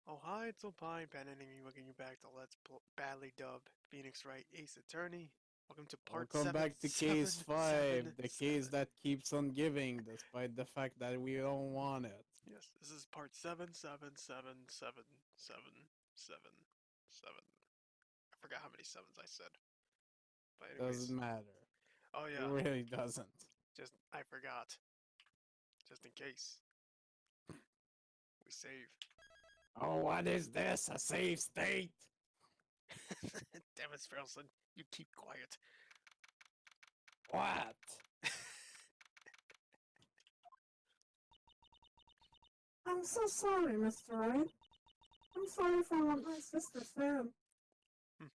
Oh hi, it's Opine, PanAnning, welcome you back to Let's Badly Dub Phoenix Wright Ace Attorney. Welcome to part Welcome back to case 5, the case 777. that keeps on giving despite the fact that we don't want it. Yes, this is part 7777777. I forgot how many sevens I said. But Doesn't anyways, matter. oh It yeah, really doesn't. just I forgot. Just in case. We save. Oh, what is this? A safe state? Damn it, Sparrelson, you keep quiet. What? I'm so sorry, Mr. Wright. I'm sorry for what my sister said. Hmm.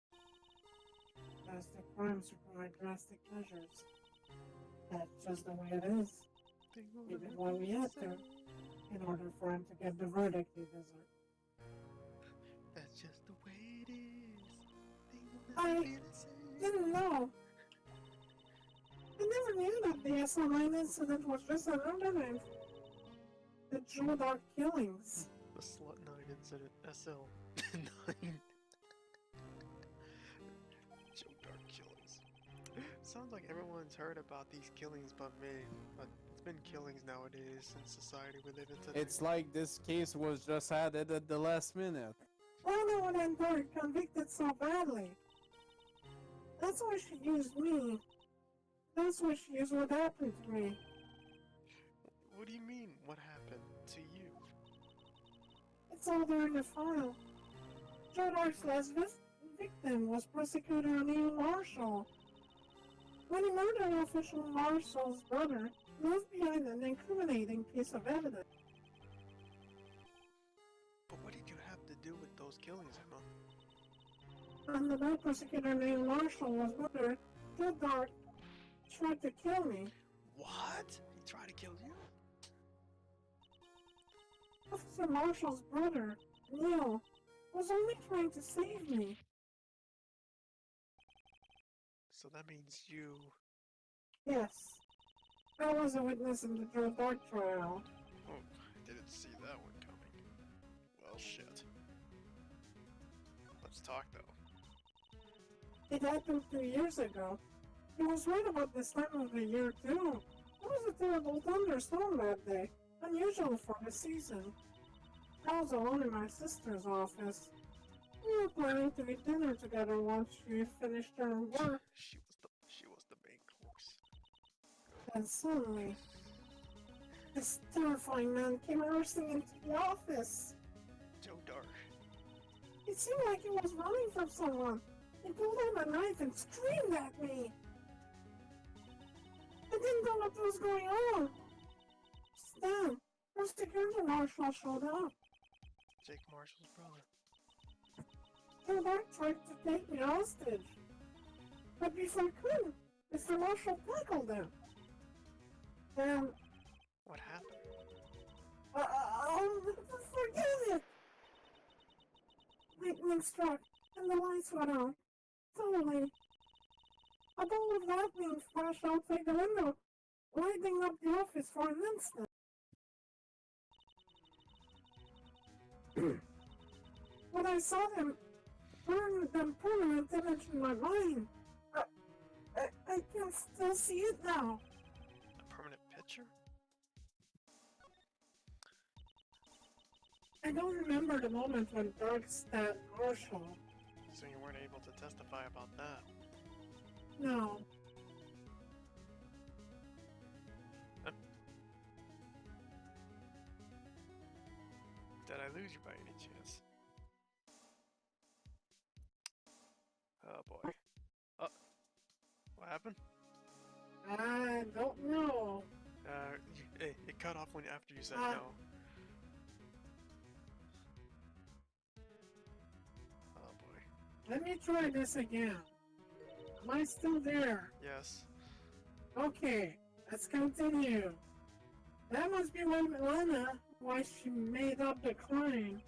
Drastic crimes require drastic measures. That's just the way it is. We did what we had to in order for him to get the verdict he deserved. That's just the way it is. I didn't know. I never knew that the SL9 incident was just another name for the Joe Dark killings. The Slut 9 incident, SL 9. Joe Dark killings. Sounds like everyone's heard about these killings but me. But it's been killings nowadays in society we live in today. It's like this case was just added at the last minute. Lana and Dark convicted so badly. That's why she used me. That's why she used what happened to me. What do you mean, what happened to you? It's all there in the file. Joe Dark's last victim was prosecutor Neil Marshall. When he murdered official Marshall's brother, he left behind an incriminating piece of evidence. But what did you have to do with those killings, Emma? On the night prosecutor Neil Marshall was murdered, Joe Dark tried to kill me. What? He tried to kill you? Officer Marshall's brother, Neil, was only trying to save me. So that means you... Yes, I was a witness in the Joe Dark trial. Oh, I didn't see that one coming. Well, shit. Let's talk, though. It happened 2 years ago. He was right about this time of the year, too. It was a terrible thunderstorm that day, unusual for the season. I was alone in my sister's office. We were planning to eat dinner together once she finished her work, She was the main course. and suddenly, this terrifying man came rushing into the office. Joe Dark. It seemed like he was running from someone. He pulled out a knife and screamed at me. I didn't know what was going on. Just then, the security marshal showed up. Jake Marshall's brother. Joe Dark tried to take me hostage. But before I could, Mr. Marshall tackled him. And What happened? I'll never forget it. Lightning struck, and the lights went out. Suddenly, a ball of lightning flashed outside the window, lighting up the office for an instant. When I saw them permanent image in my mind, I can still see it now. A permanent picture? I don't remember the moment when Dark stabbed Marshall. So you weren't able to testify about that. No. Did I lose you by any chance? Oh boy. Oh. What happened? I don't know. It cut off when after you said Uh, no. Oh boy. Let me try this again. Am I still there? Yes. Okay, let's continue. That must be why she made up the crime.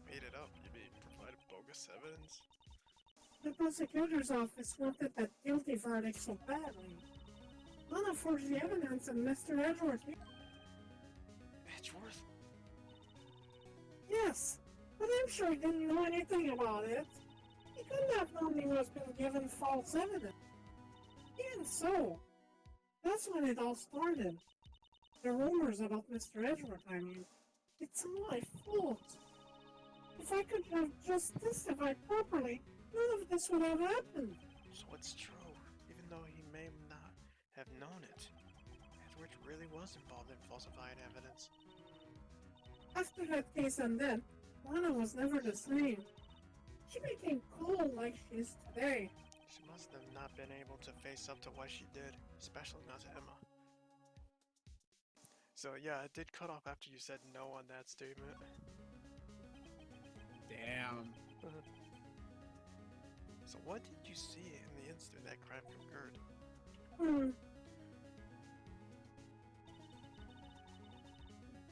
Made it up. You mean provided bogus evidence? The prosecutor's office wanted that guilty verdict so badly. Lana forged the evidence and Mr. Edwards. Edgeworth? Yes, but but I'm sure he didn't know anything about it. He couldn't have known he was being given false evidence. Even so, that's when it all started. The rumors about Mr. Edgeworth, I mean. It's all my fault. If I could have just testified properly, none of this would have happened. So it's true, even though he may not have known it. Edward really was involved in falsifying evidence. After that case ended, Lana was never the same. She became cold like she is today. She must have not been able to face up to what she did, especially not to Emma. So yeah, it did cut off after you said no on that statement. Damn. So what did you see in the instant that crime occurred?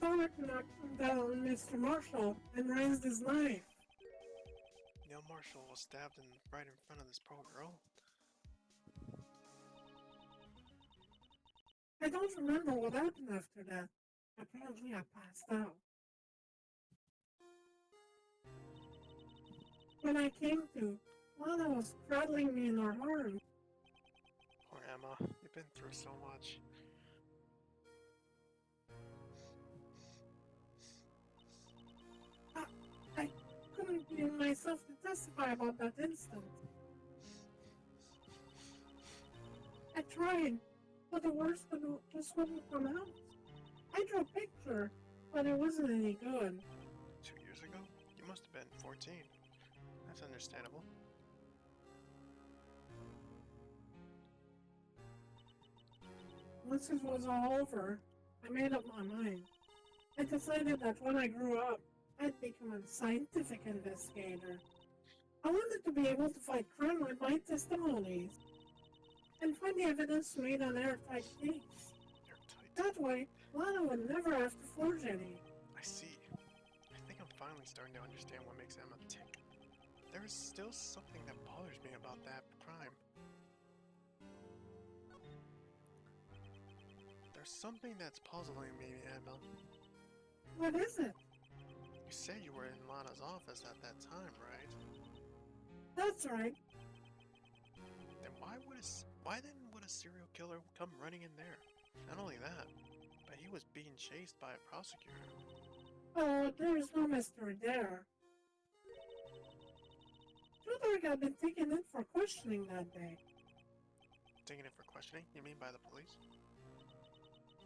Donald knocked down Mr. Marshall and raised his knife. Neil Marshall was stabbed right in front of this poor girl. I don't remember what happened after that. Apparently I passed out. When I came to, Lana was cradling me in her arms. Poor Emma, you've been through so much. I couldn't bring myself to testify about that instant. I tried, but the words just wouldn't come out. I drew a picture, but it wasn't any good. 2 years ago? You must have been 14. That's understandable. Once it was all over, I made up my mind. I decided that when I grew up, I'd become a scientific investigator. I wanted to be able to fight crime with my testimonies and find the evidence to make an airtight case. Airtight. That way, Lana would never have to forge any. I see. I think I'm finally starting to understand what makes Emma tick. There is still something that bothers me about that crime. There's something that's puzzling me, Emma. What is it? You said you were in Lana's office at that time, right? That's right. Then why then would a serial killer come running in there? Not only that, but he was being chased by a prosecutor. Oh, there's no mystery there. Judorg had been taken in for questioning that day. Taking it for questioning? You mean by the police?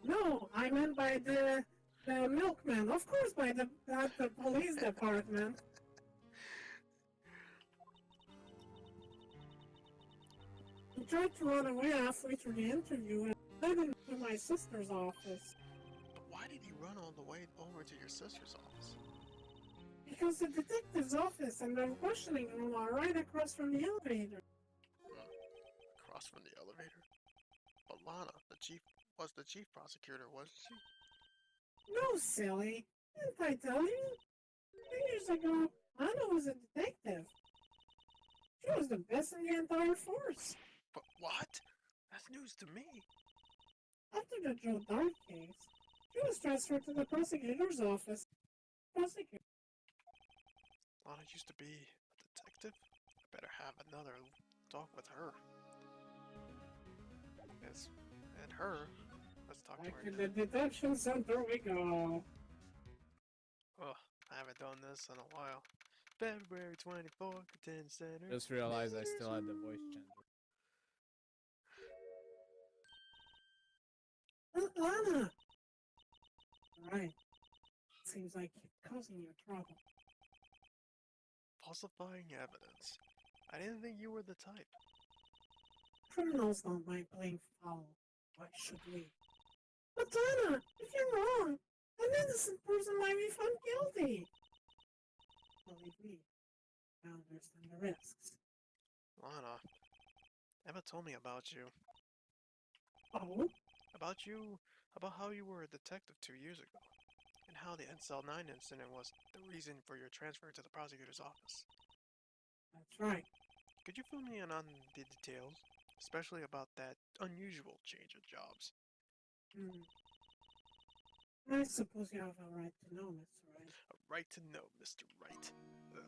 No, I meant by the milkman. Of course, by the police department. He tried to run away halfway through the interview and led him to my sister's office. But why did he run all the way over to your sister's office? Because the detective's office and the questioning room are right across from the elevator. Across from the elevator? But Lana, was the chief prosecutor, wasn't she? No, silly. Didn't I tell you? 2 years ago, Anna was a detective. She was the best in the entire force. But what? That's news to me. After the Joe Dart case, she was transferred to the prosecutor's office. Prosecutor. Lana used to be a detective. I better have another talk with her. Yes, and her. Let's talk to Back her. to the detention center we go. Ugh, I haven't done this in a while. February 24th, detention center. Just realized I still had the voice changer. Lana! Right. Seems like you're causing you trouble. Falsifying evidence. I didn't think you were the type. Criminals don't mind playing foul. Why should we? But Lana, if you're wrong, an innocent person might be found guilty. Believe me, I understand the risks. Lana, Emma told me about you. Oh? About how you were a detective 2 years ago, and how the NCL 9 incident was the reason for your transfer to the prosecutor's office. That's right. Could you fill me in on the details, especially about that unusual change of jobs? I suppose you have a right to know, Mr. Wright. A right to know, Mr. Wright. Ugh.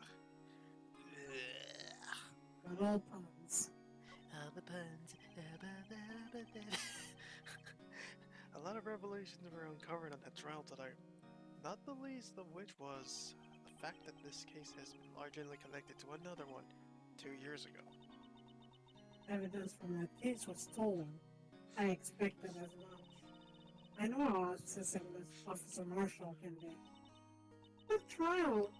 Good old puns. All the puns. A lot of revelations were uncovered on that trial today. Not the least of which was the fact that this case has been largely connected to another one 2 years ago. Evidence from that case was stolen. I expected as much. I know how obsessive Officer Marshall can be. That trial,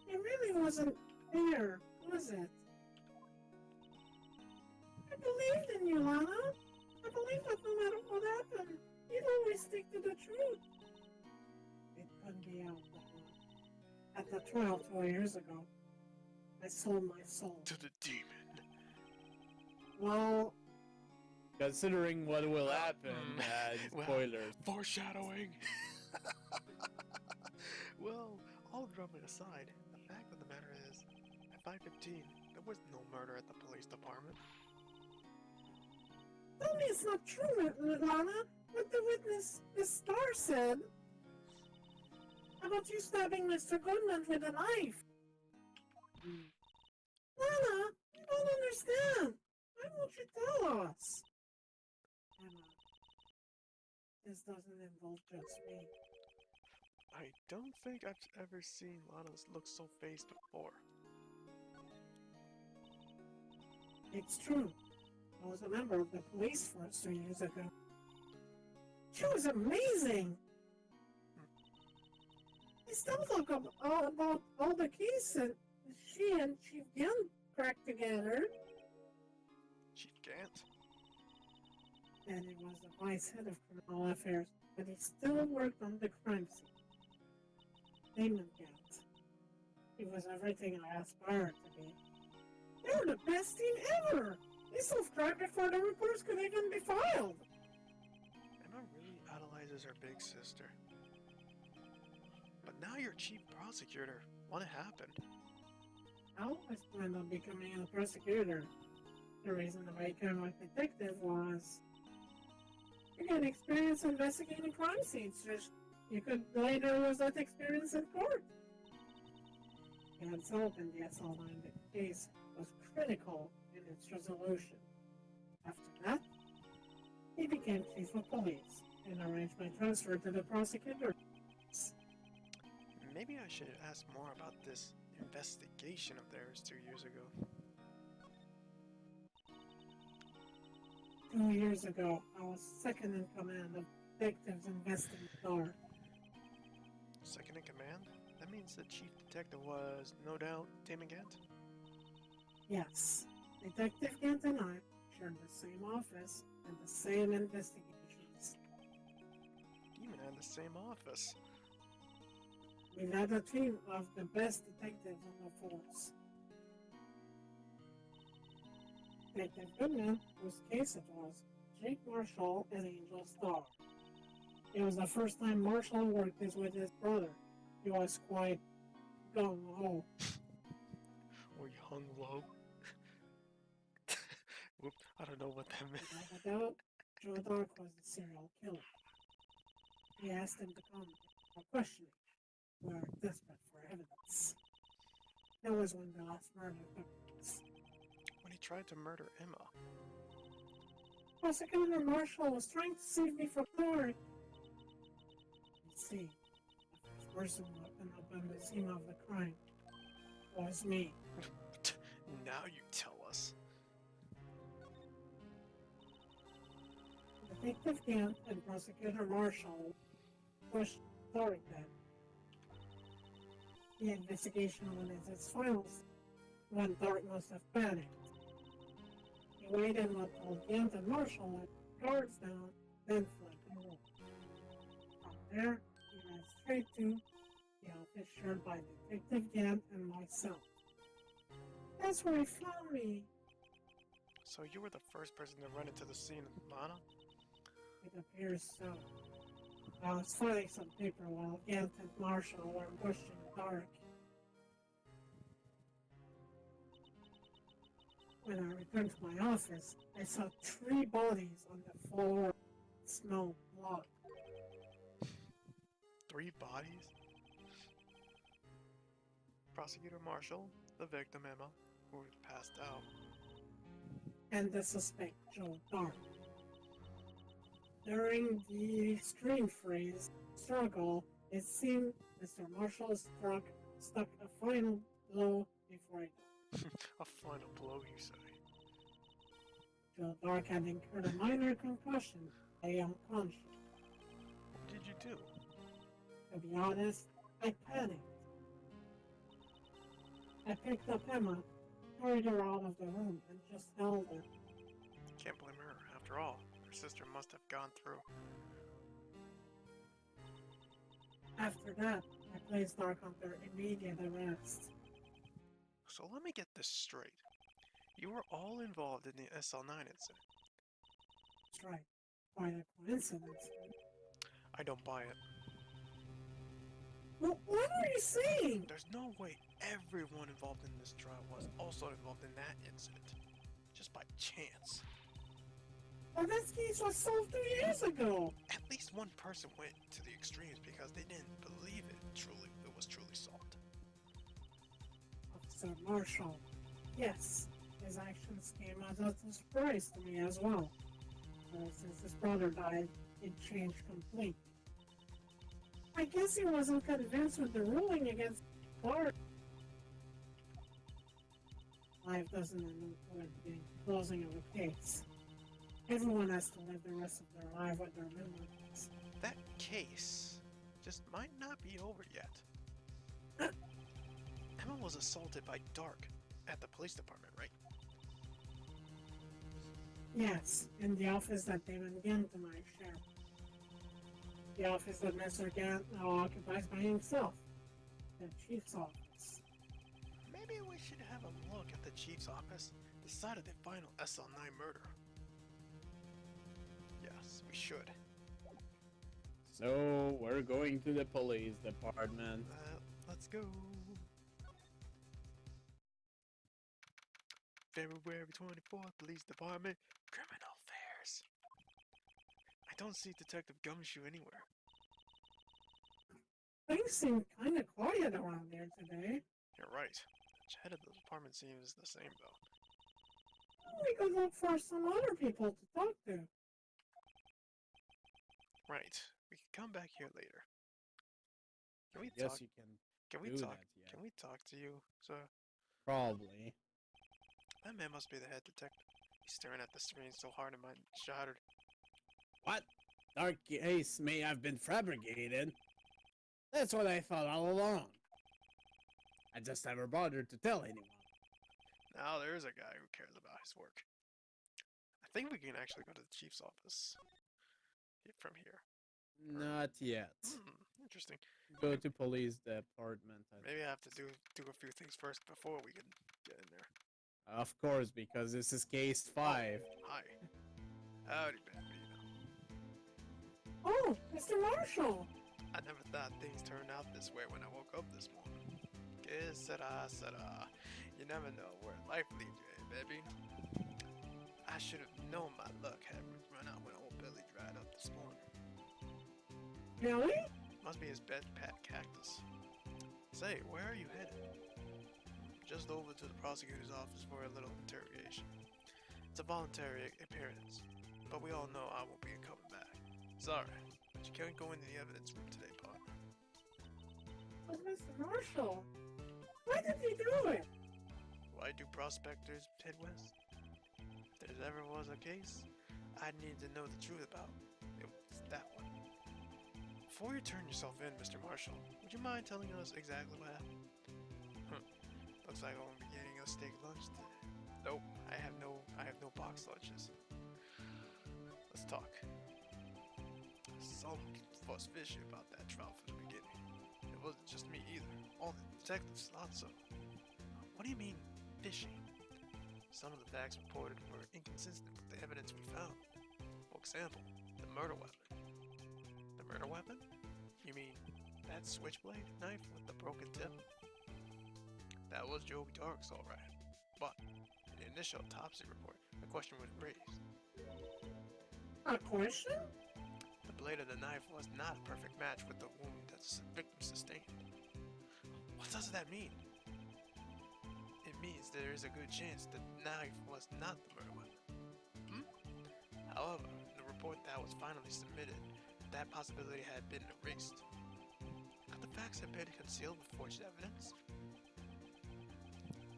it really wasn't fair, was it? I believed in you, Lana. I believed that no matter what happened, you'd always stick to the truth. It couldn't be out that way. At the trial 2 years ago, I sold my soul. To the demon. Well, Considering what will happen, well, spoilers. Foreshadowing! Well, all drumming aside, the fact of the matter is, at 5:15, there was no murder at the police department. tell me it's not true, Lana. What the witness, Miss Starr, said about you stabbing Mr. Goodman with a knife. Lana, you don't understand. Why won't you tell us? Emma, this doesn't involve just me. I don't think I've ever seen Lana look so phased before. It's true. I was a member of the police force 2 years ago. She was amazing. I still talk about all the cases she and Chief Gant cracked together. Chief Gant? And he was the vice head of criminal affairs, but he still worked on the crime scene. Damon Gant. He was everything I aspired to be. They were the best team ever! They self-cried before the reports could even be filed! Emma really idolizes her big sister. But now you're chief prosecutor. What happened? I always planned on becoming a prosecutor. The reason I became a detective was you get experience investigating crime scenes. Just you could later use that experience in court. Gant's help in the NDS case was critical in its resolution. After that, he became chief of police and arranged my transfer to the prosecutor. Maybe I should ask more about this investigation of theirs 2 years ago. 2 years ago, I was second in command of detectives investigator. Second in command? That means the chief detective was, no doubt, Damon Gant? Yes, Detective Gant and I shared the same office and the same investigations. Even had the same office. We had a team of the best detectives on the force. Detective Goodman, whose case it was, Jake Marshall and Angel Starr. It was the first time Marshall worked with his brother. He was quite gung-ho. Or you hung low? Whoop, I don't know what that meant. Without a doubt, Joe Dark was the serial killer. He asked him to come for questioning. We were desperate for evidence. That was when the last murder took place. When he tried to murder Emma. Prosecutor Marshall was trying to save me from Thor. You see, the first person to end up on the scene of the crime was me. Now you tell us. Detective Gant and Prosecutor Marshall pushed Thor then. The investigation was in its final stage when Thor must have panicked. He waited until Gant and Marshall let guards down, then fled the room. From there, he ran straight to the office shared by Detective Gant and myself. That's where he found me. So you were the first person to run into the scene, Lana? It appears so. I was filing some paper while Gant and Marshall were pushing Dark. When I returned to my office, I saw 3 bodies on the floor. It smelled blood. 3 bodies? Prosecutor Marshall, the victim Emma, who passed out. and the suspect, Joe Dark. During the extreme freeze struggle, it seemed Mr. Marshall stuck a final blow before he died. A final blow, you say? Joe Dark had incurred a minor concussion, lay unconscious. What did you do? To be honest, I panicked. I picked up Emma, carried her out of the room, and just held her. Can't blame her. After all, her sister must have gone through. After that, I placed Dark under immediate arrest. So let me get this straight. You were all involved in the SL9 incident. That's right. Quite a coincidence. I don't buy it. Well, what are you saying? There's no way everyone involved in this trial was also involved in that incident. Just by chance. Well, this case was solved 2 years ago. At least one person went to the extremes because they didn't believe it was truly solved. Officer Marshall. Yes, his actions came as a surprise to me as well. Since his brother died, it changed completely. I guess he wasn't convinced with the ruling against Clark. Life doesn't end with the closing of a case. Everyone has to live the rest of their life with their memories. That case just might not be over yet. Emma was assaulted by Dark at the police department, right? Yes, in the office that David Gant and I share. The office that Mr. Gant now occupies by himself. The chief's office. Maybe we should have a look at the chief's office, the site of the final SL9 murder. Yes, we should. So we're going to the police department. Let's go. February 24th, police department, criminal affairs. I don't see Detective Gumshoe anywhere. Things seem kinda quiet around there today. You're right. The head of the department seems the same though. We could look for some other people to talk to. Right. We can come back here later. Can we Yes, talk? you can Can we do talk? that, yeah. Can we talk to you, sir? Probably. That man must be the head detective. He's staring at the screen so hard and mine shattered. What? Dark case may have been fabricated. That's what I thought all along. I just never bothered to tell anyone. Now there's a guy who cares about his work. I think we can actually go to the chief's office from here. Not yet. Interesting. Go to police department. Maybe I have to do a few things first before we can get in there. Of course, because this is case 5. Hi. Howdy, baby. Oh, Mr. Marshall! I never thought things turned out this way when I woke up this morning. Que sera, sera. You never know where life leads you, baby. I should have known my luck had run out when old Billy dried up this morning. Really? Must be his bed pet cactus. Say, where are you headed? Just over to the prosecutor's office for a little interrogation. It's a voluntary appearance, but we all know I won't be coming back. Sorry, but you can't go into the evidence room today, partner. But Mr. Marshall, why did he do it? Why do prospectors head west? If there ever was a case I need to know the truth about, it was that one. Before you turn yourself in, Mr. Marshall, would you mind telling us exactly what happened? Looks like I won't be getting a steak lunch today. Nope, I have no box lunches. Let's talk. Some fuss fishy about that trial from the beginning. It wasn't just me either. All the detectives thought so. What do you mean, fishy? Some of the facts reported were inconsistent with the evidence we found. For example, the murder weapon. The murder weapon? You mean that switchblade knife with the broken tip? That was Joey Dark's alright. But in the initial autopsy report, the question was raised. A question? The blade of the knife was not a perfect match with the wound that the victim sustained. What does that mean? means there is a good chance the knife was not the murder weapon. Hmm? However, in the report that was finally submitted, that possibility had been erased. Could the facts have been concealed with forged evidence?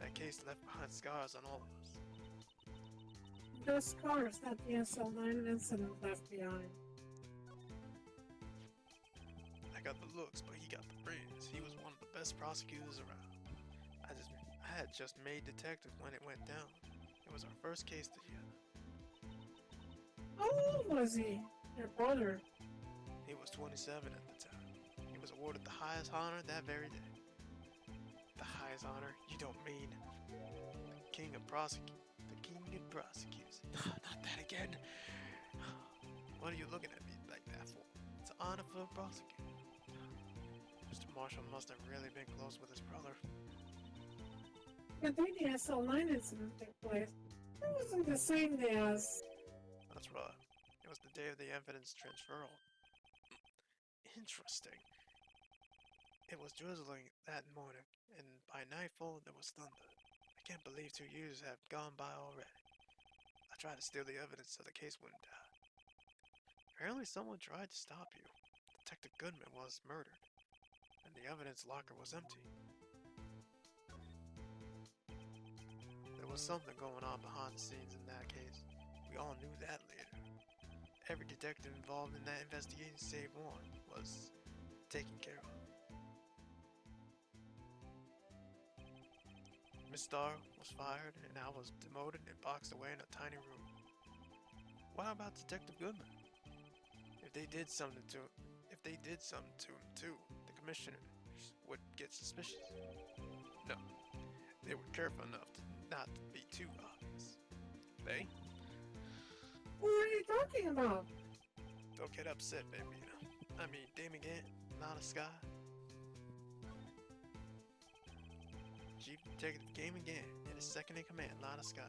That case left behind scars on all of us. The scars that the SL9 incident left behind. I got the looks, but he got the brains. He was one of the best prosecutors around. I had just made detective when it went down. It was our first case together. How old was he? Your brother? He was 27 at the time. He was awarded the highest honor that very day. The highest honor? You don't mean the king of prosecutors? The king of prosecutors. Not that again. What are you looking at me like that for? It's an honor for a prosecutor. Mr. Marshall must have really been close with his brother. The day the SL9 incident took place, it wasn't the same day as... That's right. It was the day of the evidence transferal. Interesting. It was drizzling that morning, and by nightfall there was thunder. I can't believe 2 years have gone by already. I tried to steal the evidence so the case wouldn't die. Apparently someone tried to stop you. Detective Goodman was murdered, and the evidence locker was empty. There was something going on behind the scenes in that case. We all knew that later. Every detective involved in that investigation, save one, was taken care of. Miss Starr was fired, and I was demoted and boxed away in a tiny room. What about Detective Goodman? If they did something to him too, the commissioners would get suspicious. No, they were careful enough to not be too obvious. They? Who are you talking about? Don't get upset, baby. I mean, Damon Gant, Lana Sky. Chief Detective Damon Gant and his second in command, Lana Sky.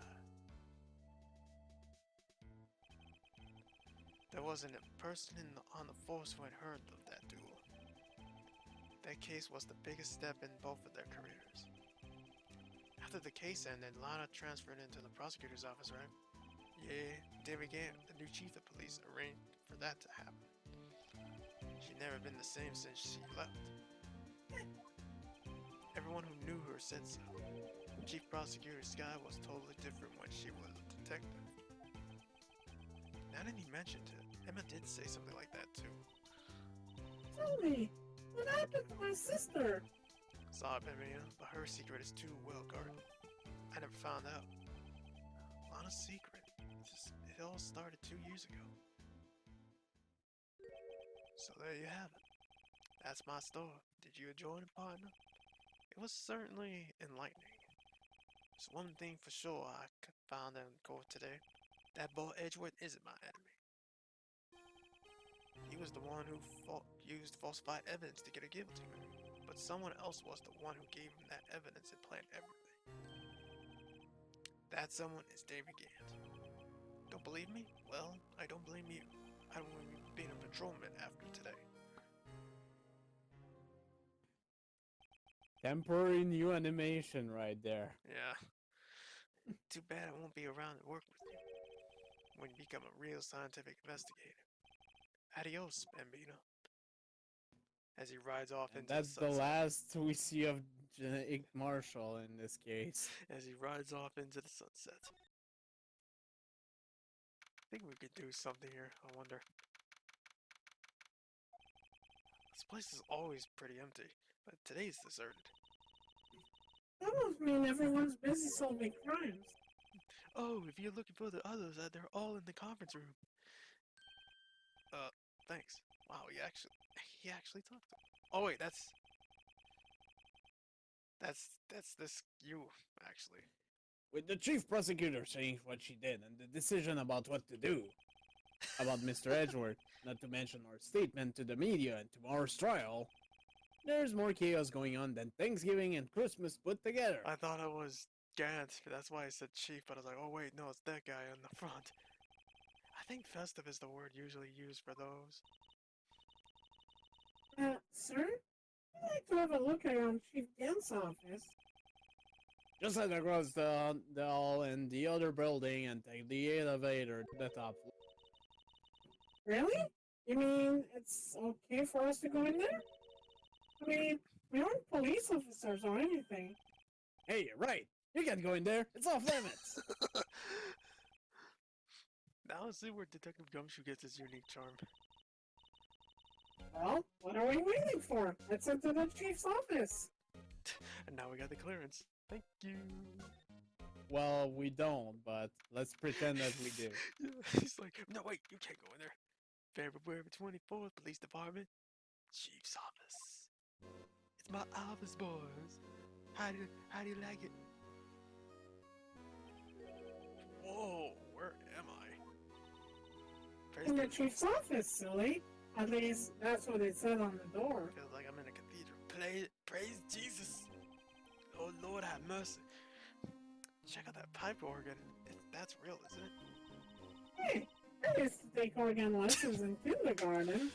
There wasn't a person on the force who had heard of that duel. That case was the biggest step in both of their careers. After the case ended, Lana transferred into the prosecutor's office, right? Yeah, David Gant, the new chief of police, arranged for that to happen. She'd never been the same since she left. Everyone who knew her said so. Chief Prosecutor Sky was totally different when she was a detective. Now that he mentioned it, Emma did say something like that too. Tell me, what happened to my sister? Sorry, Emma, but her secret is too well guarded. I never found out. Lana's secret. It all started 2 years ago. So there you have it. That's my story. Did you enjoy it, partner? It was certainly enlightening. There's one thing for sure I found in court today. That boy Edgeworth isn't my enemy. He was the one who used falsified evidence to get a guilty plea. But someone else was the one who gave him that evidence and planned everything. That someone is David Gant. Don't believe me? Well, I don't blame you. I wouldn't have been a patrolman after today. Temporary new animation right there. Yeah. Too bad I won't be around to work with you when you become a real scientific investigator. Adios, Bambino. As he rides off And into that's the the sunset. last we see of Ig Marshall in this case. As he rides off into the sunset. I think we could do something here, I wonder. This place is always pretty empty, but today's deserted. That must mean everyone's busy solving crimes. Oh, if you're looking for the others, they're all in the conference room. Thanks. Wow, he actually talked to him. Oh wait, that's this you, actually. With the chief prosecutor saying what she did and the decision about what to do about Mr. Edgeworth, not to mention our statement to the media and tomorrow's trial, there's more chaos going on than Thanksgiving and Christmas put together. I thought it was Gant, that's why I said chief, but I was like, oh wait, no, it's that guy on the front. I think festive is the word usually used for those. Sir? I'd like to have a look around Chief Gant's office. Just head across the hall in the other building and take the elevator to the top floor. Really? You mean it's okay for us to go in there? I mean, we aren't police officers or anything. Hey, you're right. You can't go in there. It's off limits. Now let's see where Detective Gumshoe gets his unique charm. Well, what are we waiting for? Let's enter the chief's office. And now we got the clearance. Thank you. Well, we don't, but let's pretend that we do. He's like, no, wait, you can't go in there. February 24th, Police Department, Chief's office. It's my office, boys. How do you like it? Whoa, where am I? In the chief's office, silly. At least, that's what it said on the door. Feels like I'm in a cathedral. Praise Jesus. Oh Lord, have mercy. Check out that pipe organ. That's real, isn't it? Hey, I used to take organ lessons in kindergarten.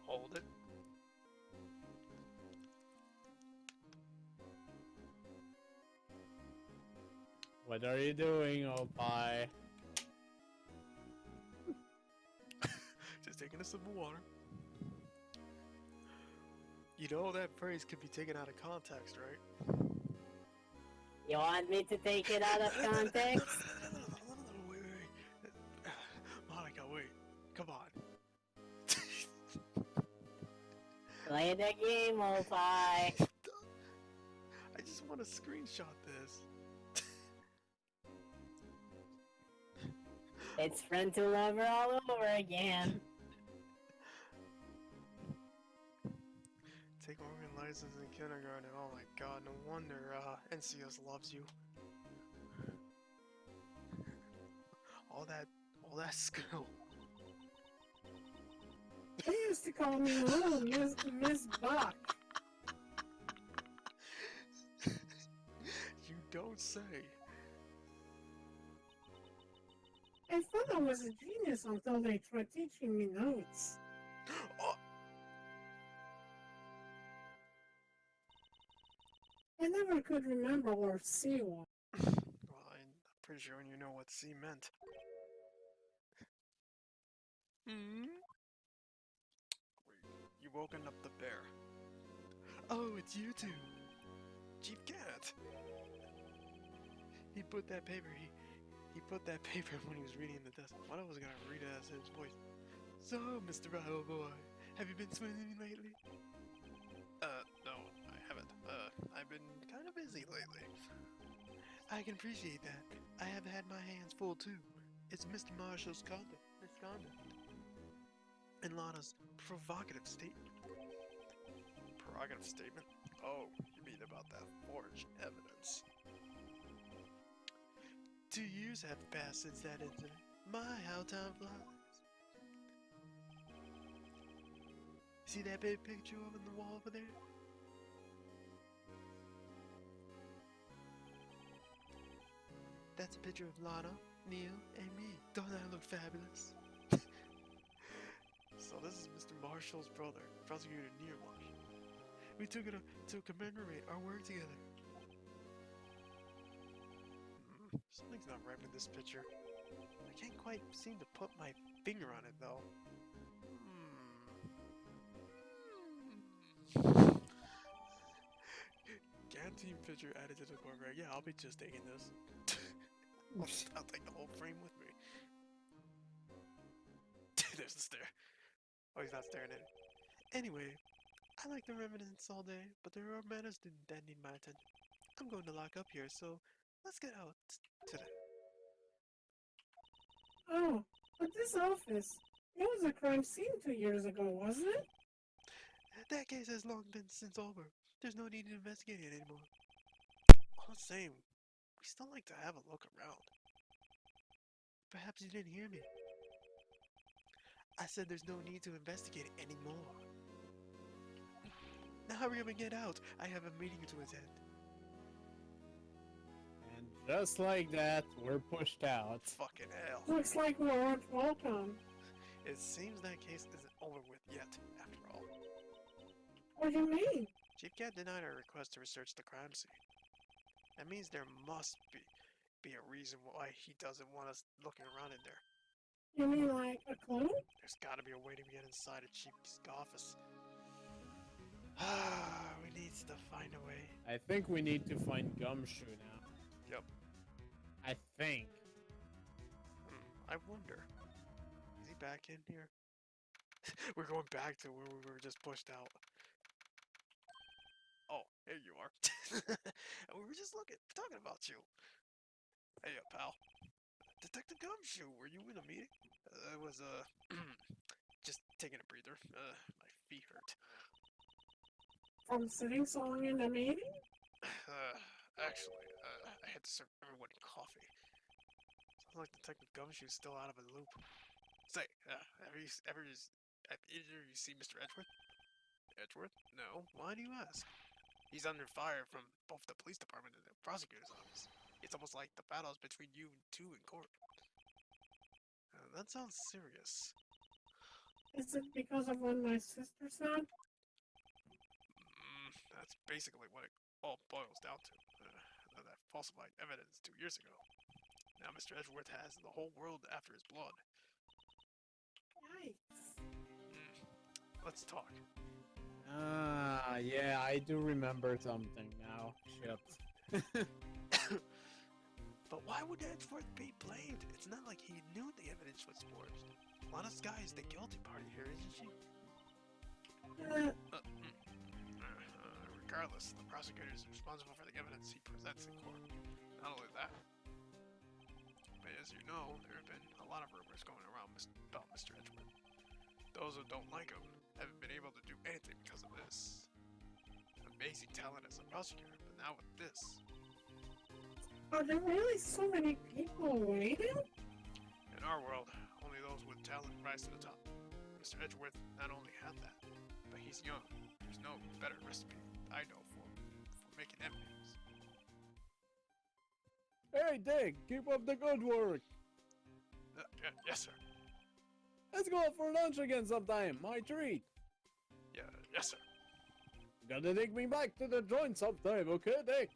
Hold it. What are you doing, Opie? Just taking a sip of water. You know that phrase could be taken out of context, right? You want me to take it out of context? Wait. Monica, wait. Come on. Play the game, Opie. I just want to screenshot this. It's friend to lover all over again. Take organ license in kindergarten. Oh my god, no wonder NCS loves you. All that skill. They used to call me little Miss Buck. You don't say. I thought I was a genius until they tried teaching me notes. Oh. I never could remember where C was. Well, I'm pretty sure you know what C meant. You woken up the bear. Oh, it's you two. Chief Cat. He put that paper when he was reading in the desk. What I was gonna read it as his voice. So, Mr. Rival Boy, have you been swimming lately? No, I haven't. I've been kind of busy lately. I can appreciate that. I have had my hands full too. It's Mr. Marshall's misconduct. And Lana's provocative statement. Prerogative statement? Oh, you mean about that forged evidence. 2 years have passed since that incident. My, how time flies. See that big picture over the wall over there? That's a picture of Lana, Neil, and me. Don't I look fabulous? So this is Mr. Marshall's brother, Prosecutor Neil Marshall. We took it to commemorate our work together. Something's not right with this picture. I can't quite seem to put my finger on it though. Team picture added to the corporate. Yeah, I'll be just taking this. I'll take the whole frame with me. There's the stare. Oh, he's not staring at it. Anyway, I like the remnants all day, but there are matters that need my attention. I'm going to lock up here, so let's get out today. Oh, but this office, it was a crime scene 2 years ago, wasn't it? That case has long been since over. There's no need to investigate it anymore. All the same, we still like to have a look around. Perhaps you didn't hear me. I said there's no need to investigate it anymore. Now hurry up and get out. I have a meeting to attend. And just like that, we're pushed out. Fucking hell. Looks like we aren't welcome. It seems that case isn't over with yet, after all. What do you mean? Chief Cat denied our request to research the crime scene. That means there must be a reason why he doesn't want us looking around in there. You mean like a clue? There's gotta be a way to get inside a Chief's office. We need to find a way. I think we need to find Gumshoe now. Yep. I think. I wonder. Is he back in here? We're going back to where we were just pushed out. Oh, here you are. We were just talking about you. Hey, pal. Detective Gumshoe, were you in a meeting? I was, just taking a breather. My feet hurt. From sitting so long in the meeting? Actually, I had to serve everyone coffee. Sounds like Detective Gumshoe's still out of the loop. Say, have either of you seen Mr. Edgeworth? Edgeworth? No. Why do you ask? He's under fire from both the police department and the prosecutor's office. It's almost like the battle's between you two in court. That sounds serious. Is it because of what my sister said? That's basically what it all boils down to. That falsified evidence 2 years ago. Now Mr. Edgeworth has the whole world after his blood. Yikes. Let's talk. Yeah, I do remember something now. Shit. But why would Edgeworth be blamed? It's not like he knew the evidence was forged. Lana Skye is the guilty party here, isn't she? Regardless, the prosecutor is responsible for the evidence he presents in court. Not only that, but as you know, there have been a lot of rumors going around about Mr. Edgeworth. Those who don't like him haven't been able to do anything because of this. Amazing talent as a prosecutor, but now with this. Are there really so many people waiting? In our world, only those with talent rise to the top. Mr. Edgeworth not only had that, but he's young. There's no better recipe I know for making enemies. Hey, Dick, keep up the good work. Yes, sir. Let's go out for lunch again sometime. My treat. Yes, sir. Gotta take me back to the joint sometime, okay, Dick?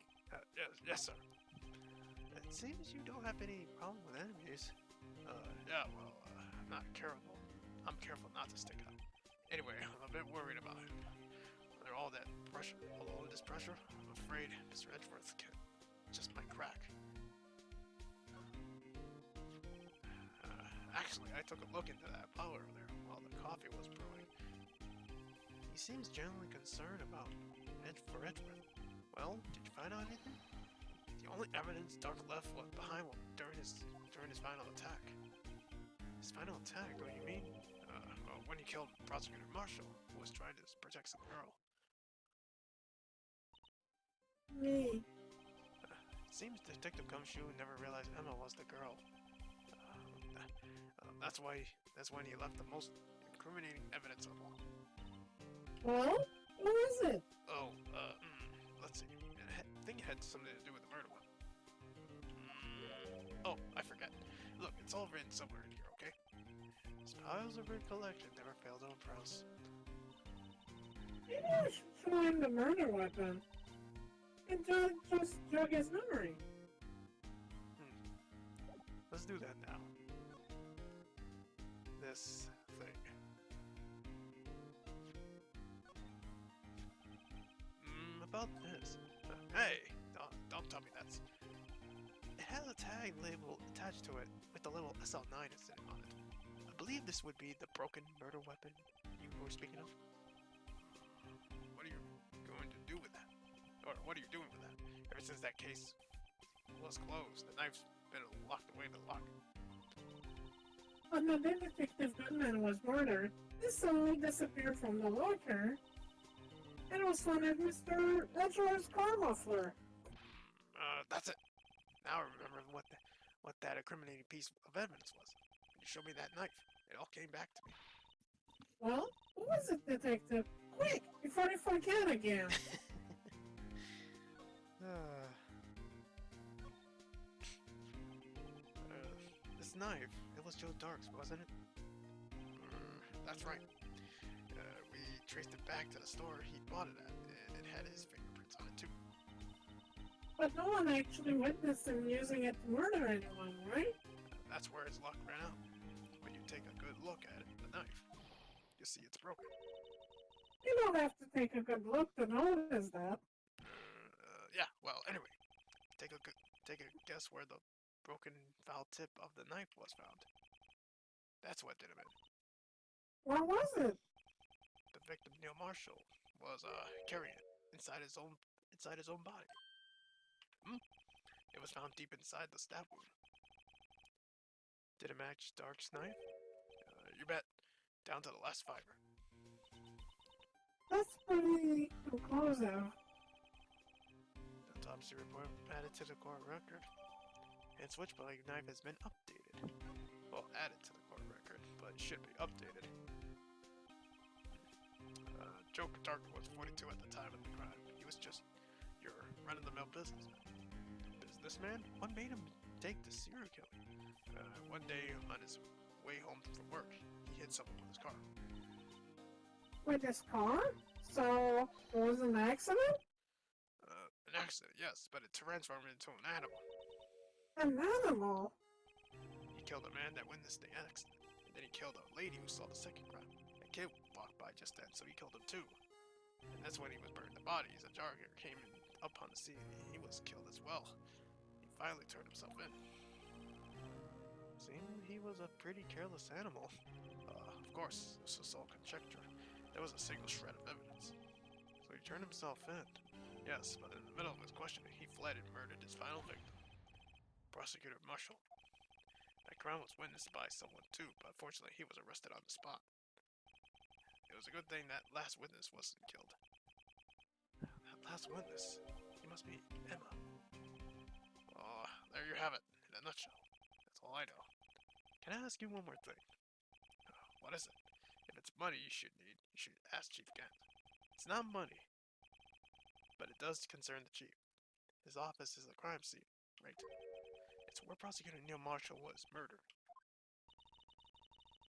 Yes, sir. It seems you don't have any problem with enemies. I'm not careful. I'm careful not to stick out. Anyway, I'm a bit worried about him. Under all this pressure, I'm afraid Mr. Edgeworth might crack. Actually, I took a look into that pile earlier while the coffee was brewing. He seems genuinely concerned about Edgeworth. Well, did you find out anything? The only evidence Dark left was behind during his final attack. His final attack? What do you mean? When he killed Prosecutor Marshall, who was trying to protect some girl. Me. It seems Detective Gumshoe never realized Emma was the girl. That's when he left the most incriminating evidence of all. Well, what is it? Let's see. I think it had something to do with the murder weapon. Oh, I forget. Look, it's all written somewhere in here, okay? His piles of recollection never fail to impress. Maybe I should show him the murder weapon. And just jog his memory. Let's do that now. This thing. About this. Hey! Don't tell me that's... It has a tag label attached to it with the little SL9 sitting on it. I believe this would be the broken murder weapon you were speaking of. What are you going to do with that? Or what are you doing with that? Ever since that case was closed, the knife's been locked away in the lock. When the Detective Goodman was murdered, this only disappeared from the locker. It was found at Mr. Edgeworth's car muffler. That's it. Now I remember what that incriminating piece of evidence was. When you showed me that knife, it all came back to me. Well, what was it, Detective? Quick, before I forget again. This knife, it was Joe Dark's, wasn't it? That's right. We traced it back to the store he bought it at, and it had his fingerprints on it too. But no one actually witnessed him using it to murder anyone, right? That's where his luck ran out. When you take a good look at it, the knife, you see it's broken. You don't have to take a good look to notice that. Yeah. Well, anyway, take a guess where the broken foul tip of the knife was found. That's what did him in. Where was it? The victim, Neil Marshall, was carrying it inside his own body. It was found deep inside the stab wound. Did it match Dark's knife? You bet. Down to the last fiber. That's pretty conclusive. The autopsy report added to the court record. And switchblade knife has been updated. Well, added to the court record, but it should be updated. Joe Dark was 42 at the time of the crime. He was just your run-of-the-mill businessman. What made him take the serial killing? One day on his way home from work, he hit someone with his car. With his car? So, it was an accident? An accident, yes, but it transformed into an animal. An animal? He killed a man that witnessed the accident, and then he killed a lady who saw the second crime. A kid walked by just then, so he killed him too. And that's when he was burning the bodies. A jogger came up on the scene, and he was killed as well. He finally turned himself in. Seemed he was a pretty careless animal. Of course, this was all conjecture. There was a single shred of evidence. So he turned himself in. Yes, but in the middle of his questioning, he fled and murdered his final victim. Prosecutor Marshall. That crime was witnessed by someone too, but fortunately he was arrested on the spot. It was a good thing that last witness wasn't killed. That last witness? He must be Emma. Oh, there you have it, in a nutshell. That's all I know. Can I ask you one more thing? What is it? If it's money you should need, you should ask Chief Gant. It's not money, but it does concern the Chief. His office is the crime scene, right? It's where Prosecutor Neil Marshall was murdered.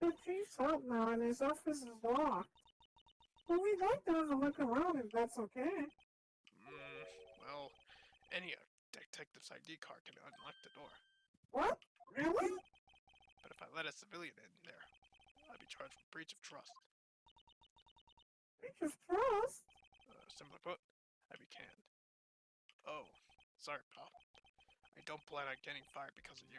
The chief's out now and his office is locked. But we'd like to have a look around if that's okay. Well, any detective's ID card can unlock the door. What? Really? But if I let a civilian in there, I'd be charged for breach of trust. Breach of trust? Simply put, I'd be canned. Oh, sorry, pal. I don't plan on getting fired because of you.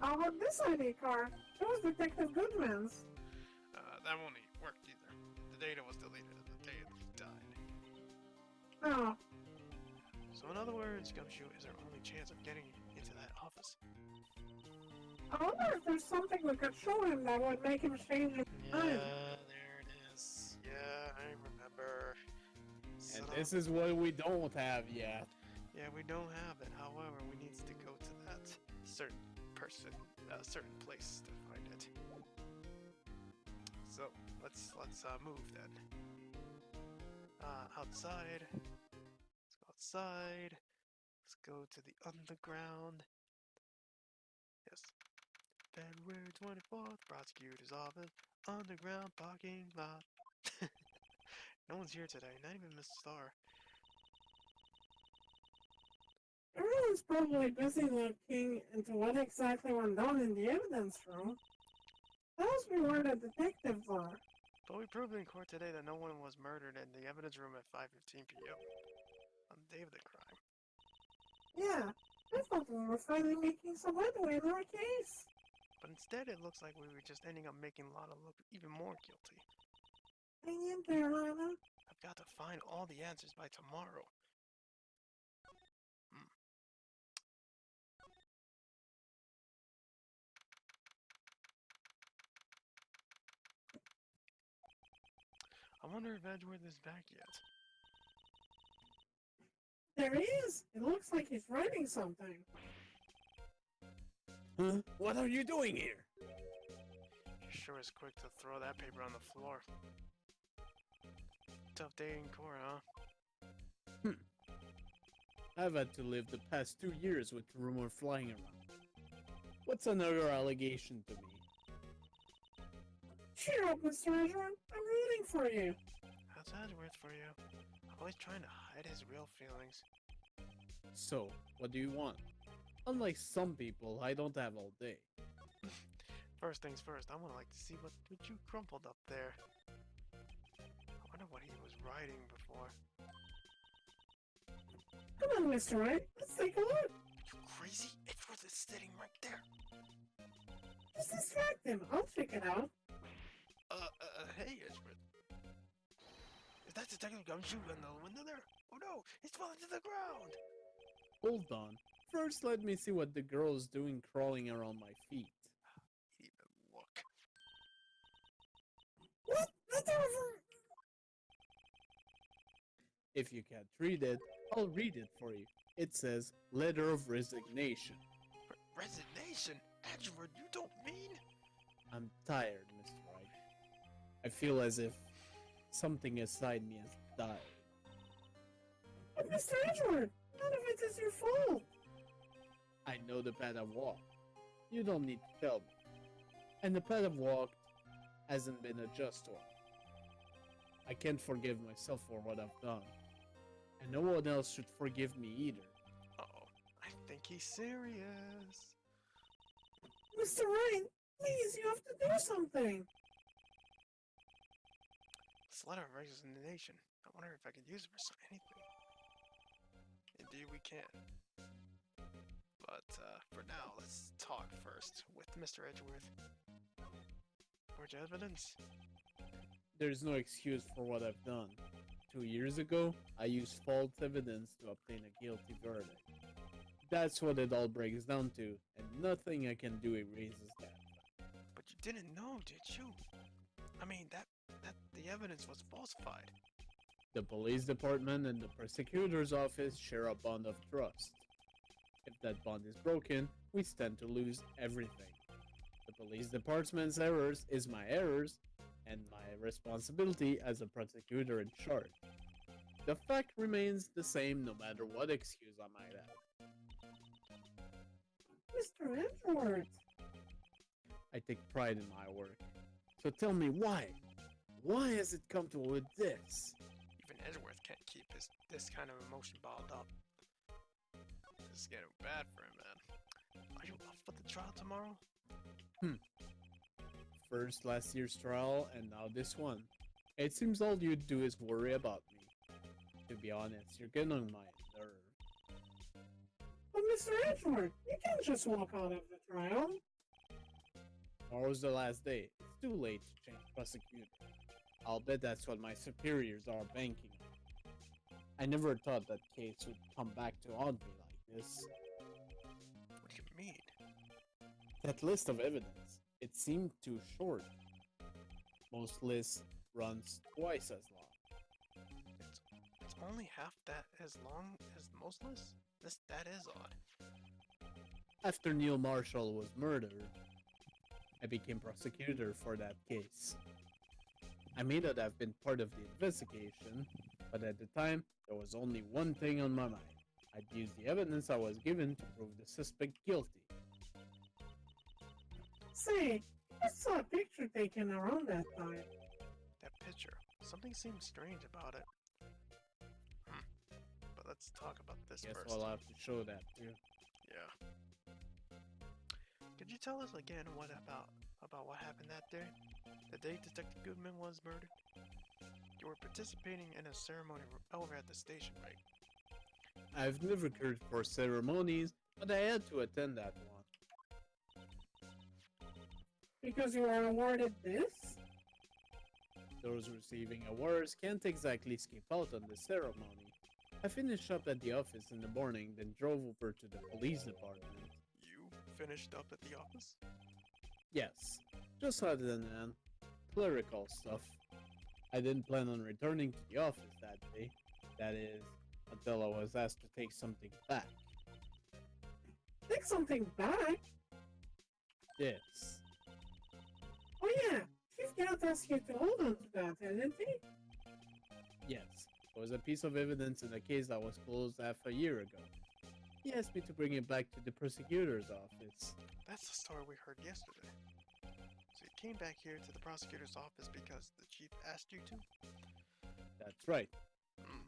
How about this ID card? It was Detective Goodman's. That won't work either. The data was deleted the day he died. Oh. So in other words, Gumshoe is our only chance of getting into that office. I wonder if there's something we could show him that would make him change his mind. There it is. Yeah, I remember. And this is what we don't have yet. Yeah, we don't have it. However, we need to go to that certain certain place to find it. So let's move then. Outside. Let's go outside. Let's go to the underground. Yes. February 24th, prosecutor's office, underground parking lot. No one's here today, not even Miss Star. Everyone's probably busy looking into what exactly went down in the evidence room. Tells me where the detectives are. But we proved in court today that no one was murdered in the evidence room at 5:15 p.m. on the day of the crime. Yeah, I thought we were finally making some headway in our case. But instead it looks like we were just ending up making Lana look even more guilty. Hang in there, Lana. I've got to find all the answers by tomorrow. I wonder if Edgeworth is back yet. There he is. It looks like he's writing something. Huh? What are you doing here? You sure is quick to throw that paper on the floor. Tough day in court, huh? I've had to live the past 2 years with rumor flying around. What's another allegation to me? Cheer up, Mr. Edgeworth. I'm rooting for you. That's Edgeworth for you. Always trying to hide his real feelings. So, what do you want? Unlike some people, I don't have all day. First things first, I would like to see what you crumpled up there. I wonder what he was writing before. Come on, Mr. Wright, let's take a look. You crazy? Edgeworth is sitting right there. Just distract him. I'll check it out. Hey, Edgeworth. Is that Detective Gumshoe in the window there? Oh no, he's falling to the ground! Hold on. First, let me see what the girl is doing crawling around my feet. He didn't even look. What? That's over. If you can't read it, I'll read it for you. It says, Letter of Resignation. Resignation? Edgeworth, you don't mean? I'm tired, Mr. Wright. I feel as if something inside me has died. But Mr. Edgeworth, none of it is your fault. I know the path I've walked. You don't need to tell me. And the path I've walked hasn't been a just one. I can't forgive myself for what I've done. And no one else should forgive me either. Uh-oh, I think he's serious. Mr. Wright, please, you have to do something. This letter of resignation. I wonder if I could use it for anything. Indeed we can. But for now, let's talk first with Mr. Edgeworth. Forge evidence? There's no excuse for what I've done. 2 years ago, I used false evidence to obtain a guilty verdict. That's what it all breaks down to, and nothing I can do erases that. But you didn't know, did you? I mean, that the evidence was falsified. The police department and the prosecutor's office share a bond of trust. If that bond is broken, we stand to lose everything. The police department's errors is my errors, and my responsibility as a prosecutor in charge. The fact remains the same no matter what excuse I might have. Mr. Edgeworth. I take pride in my work. So tell me why? Why has it come to all this? Even Edgeworth can't keep this kind of emotion bottled up. This is getting bad for him, man. Are you up for the trial tomorrow? First last year's trial, and now this one. It seems all you do is worry about me. To be honest, you're getting on my nerve. But Mr. Edgeworth, you can't just walk out of the trial. Tomorrow's the last day. It's too late to change prosecutor. I'll bet that's what my superiors are banking on. I never thought that case would come back to haunt me like this. What do you mean? That list of evidence, it seemed too short. Most lists runs twice as long. It's only half that as long as most lists? That is odd. After Neil Marshall was murdered, I became prosecutor for that case. I may not have been part of the investigation, but at the time, there was only one thing on my mind. I'd use the evidence I was given to prove the suspect guilty. Say, I saw a picture taken around that time. That picture. Something seems strange about it. But let's talk about this Guess first. I'll have to show that too. Yeah. Could you tell us again what what happened that day? The day Detective Goodman was murdered? You were participating in a ceremony over at the station, right? I've never cared for ceremonies, but I had to attend that one. Because you were awarded this? Those receiving awards can't exactly skip out on the ceremony. I finished up at the office in the morning, then drove over to the police department. You finished up at the office? Yes, just other than clerical stuff. I didn't plan on returning to the office that day. That is, until I was asked to take something back. Take something back? This. Oh yeah, Chief Gatt asked you to hold on to that, didn't he? Yes, it was a piece of evidence in a case that was closed half a year ago. He asked me to bring it back to the prosecutor's office. That's the story we heard yesterday. So you came back here to the prosecutor's office because the chief asked you to? That's right. Hmm.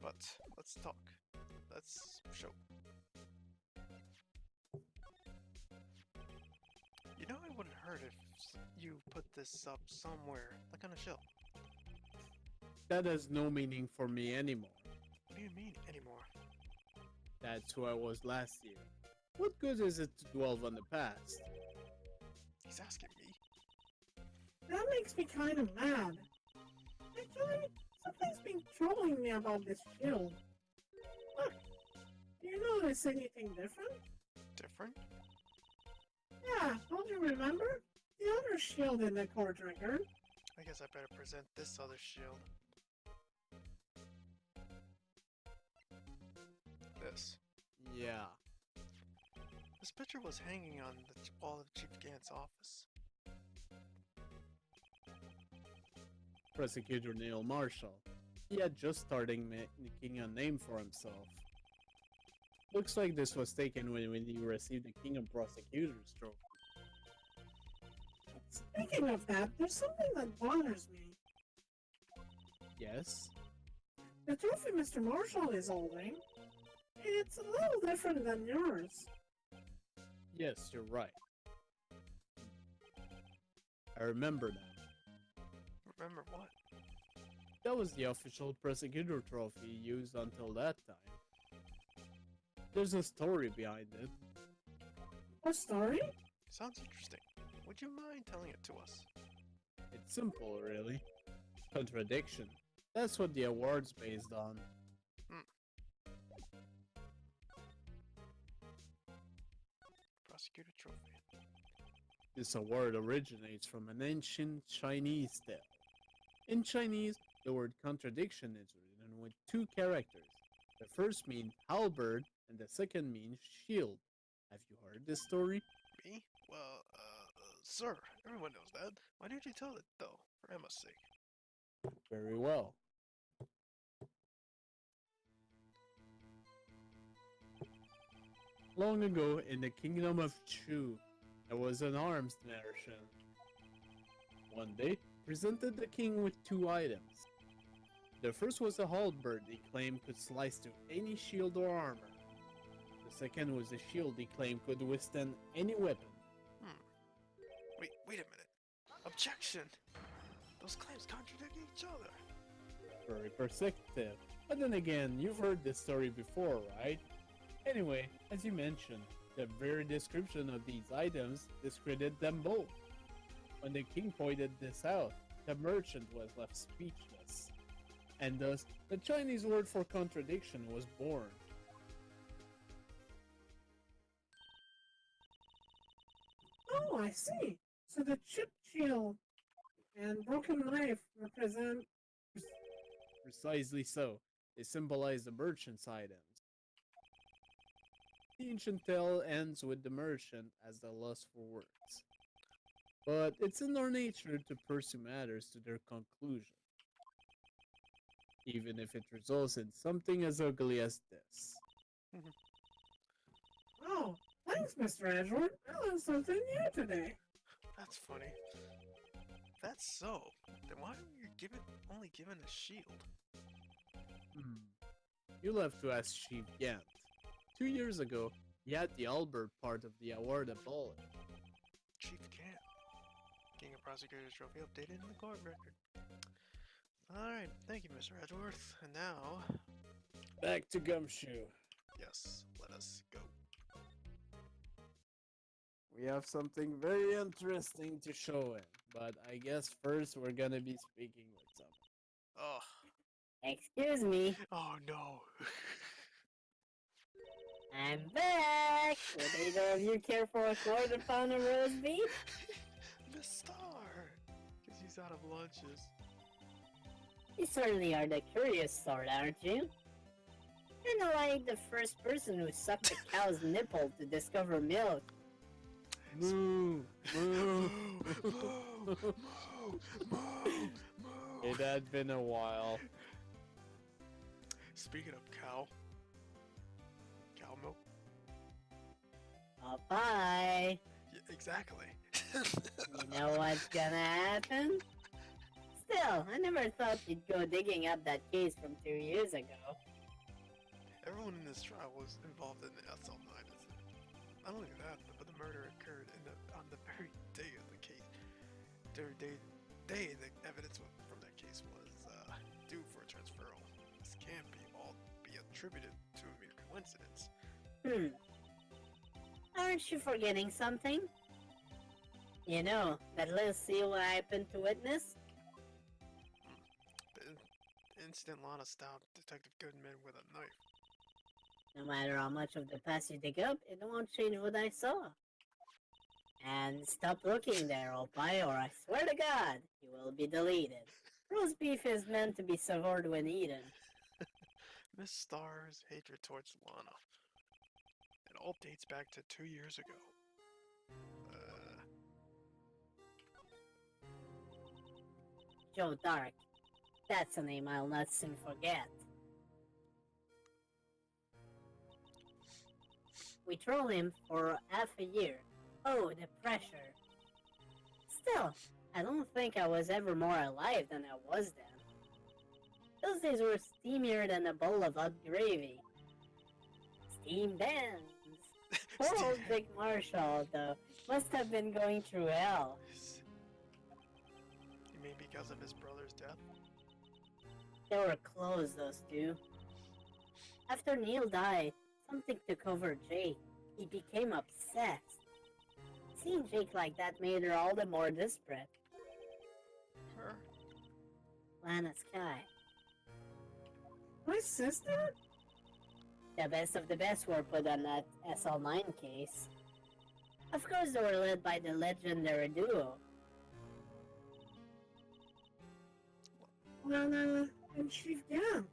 But let's talk. Let's show. You know, it wouldn't hurt if you put this up somewhere, like on a shelf. That has no meaning for me anymore. What do you mean anymore? That's who I was last year. What good is it to dwell on the past? He's asking me. That makes me kind of mad. Actually, something's been trolling me about this shield. Look, do you notice anything different? Different? Yeah, don't you remember? The other shield in the core drinker. I guess I better present this other shield. This. Yeah. This picture was hanging on the wall of Chief Gant's office. Prosecutor Neil Marshall. He had just started making a name for himself. Looks like this was taken when he received the King of Prosecutors trophy. Speaking of that, there's something that bothers me. Yes? The trophy Mr. Marshall is holding, it's a little different than yours. Yes, you're right. I remember that. Remember what? That was the official prosecutor trophy used until that time. There's a story behind it. A story? Sounds interesting. Would you mind telling it to us? It's simple, really. Contradiction. That's what the award's based on. Prosecutor trophy. This award originates from an ancient Chinese tale. In Chinese, the word contradiction is written with two characters. The first means halberd and the second means shield. Have you heard this story? Me? Well, sir, everyone knows that. Why didn't you tell it, though? For Emma's sake. Very well. Long ago, in the kingdom of Chu, there was an arms merchant. One day, presented the king with two items. The first was a halberd he claimed could slice through any shield or armor. The second was a shield he claimed could withstand any weapon. Wait a minute. Objection! Those claims contradict each other. Very perceptive. But then again, you've heard this story before, right? Anyway, as you mentioned, the very description of these items discredited them both. When the king pointed this out, the merchant was left speechless. And thus, the Chinese word for contradiction was born. Oh, I see. So the chipped shield and broken knife represent... Precisely so. They symbolize the merchant's items. The ancient tale ends with the merchant as the lust for words. But it's in our nature to pursue matters to their conclusion, even if it results in something as ugly as this. Oh, thanks, Mr. Edgeworth. I learned something new today. That's funny. If that's so, then why are you only given a shield? You'll have to ask Chief Gant. 2 years ago, he had the Albert part of the award abolished. Chief Gant. King of Prosecutors Trophy updated in the court record. Alright, thank you, Mr. Edgeworth. And now... Back to Gumshoe. Yes, let us go. We have something very interesting to show him, but I guess first we're gonna be speaking with someone. Oh. Excuse me, Oh no. I'm back! Would either of you care for a quarter pound of roast beef? The star! Because he's out of lunches. You certainly are the curious sort, aren't you? You're not like the first person who sucked a cow's nipple to discover milk. Moo! Moo! Moo! It had been a while. Speaking of cow milk. Bye. Yeah, exactly. You know what's gonna happen? Still, I never thought you'd go digging up that case from 2 years ago. Everyone in this trial was involved in the SL9 incident. Not only that, but the murder occurred on the very day of the case. The day the evidence from that case was due for a transferal. This can't be attributed to a mere coincidence. Aren't you forgetting something? You know, that little seal I happened to witness? The incident Lana stabbed Detective Goodman with a knife. No matter how much of the past you dig up, it won't change what I saw. And stop looking there, Opie, or I swear to God, you will be deleted. Roast beef is meant to be savored when eaten. Miss Starr's hatred towards Lana. It all dates back to 2 years ago. Joe Dark. That's a name I'll not soon forget. We trolled him for half a year. Oh, the pressure. Still, I don't think I was ever more alive than I was then. Those days were steamier than a bowl of hot gravy. Steam bands. Poor old Dick Marshall, though, must have been going through hell. You mean because of his brother's death? They were close, those two. After Neil died, something took over Jake. He became obsessed. Seeing Jake like that made her all the more desperate. Her? Lana Sky. My sister? The best of the best were put on that SL9 case. Of course they were led by the legendary duo. Lana and Chief Gant.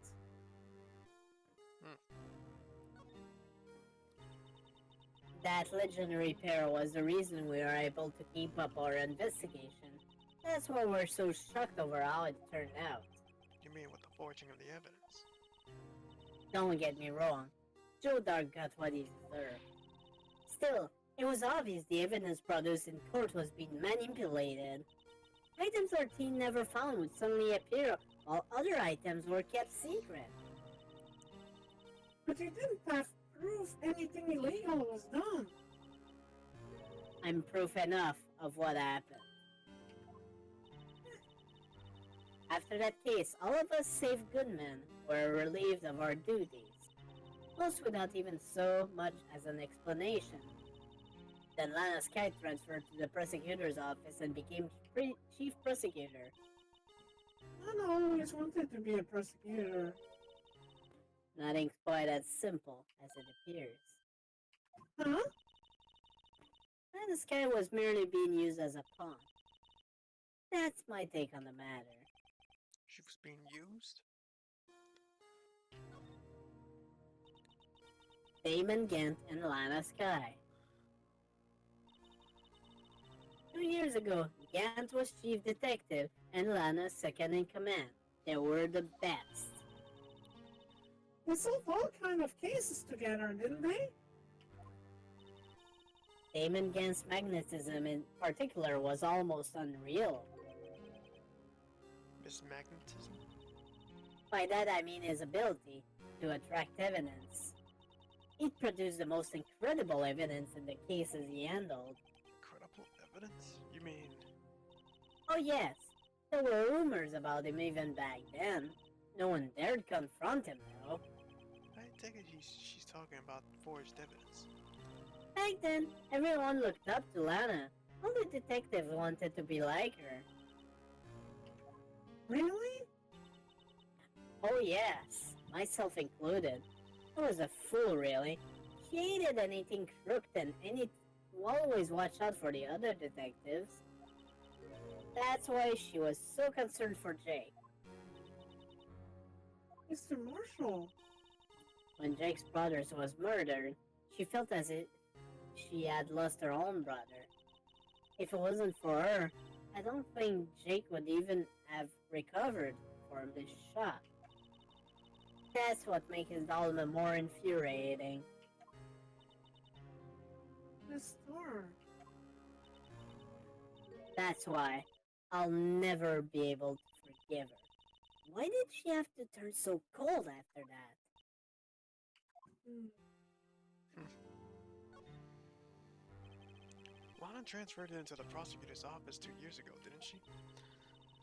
That legendary pair was the reason we were able to keep up our investigation. That's why we're so shocked over how it turned out. You mean with the forging of the evidence? Don't get me wrong, Joe Dark got what he deserved. Still, it was obvious the evidence produced in court was being manipulated. Item 13 never found would suddenly appear, while other items were kept secret. But you didn't have proof anything illegal was done. I'm proof enough of what happened. After that case, all of us save Goodman were relieved of our duties, most without even so much as an explanation. Then Lana Sky transferred to the prosecutor's office and became chief prosecutor. Lana always wanted to be a prosecutor. Nothing's quite as simple as it appears. Huh? Lana Sky was merely being used as a pawn. That's my take on the matter. She was being used? Damon Gant and Lana Sky. 2 years ago, Gant was chief detective and Lana second in command. They were the best. They solved all kind of cases together, didn't they? Damon Gant's magnetism in particular was almost unreal. Miss Magnetism? By that I mean his ability to attract evidence. He produced the most incredible evidence in the cases he handled. Incredible evidence? You mean... Oh yes, there were rumors about him even back then. No one dared confront him though. I take it she's talking about forged evidence. Back then, everyone looked up to Lana. All the detectives wanted to be like her. Really? Oh yes, myself included. I was a fool really. She hated anything crooked and always watched out for the other detectives. That's why she was so concerned for Jake. Mr. Marshall. When Jake's brother was murdered, she felt as if she had lost her own brother. If it wasn't for her, I don't think Jake would even have recovered from this shock. That's what makes his all the more infuriating. The store. That's why I'll never be able to give her. Why did she have to turn so cold after that? Lana transferred into the prosecutor's office 2 years ago, didn't she?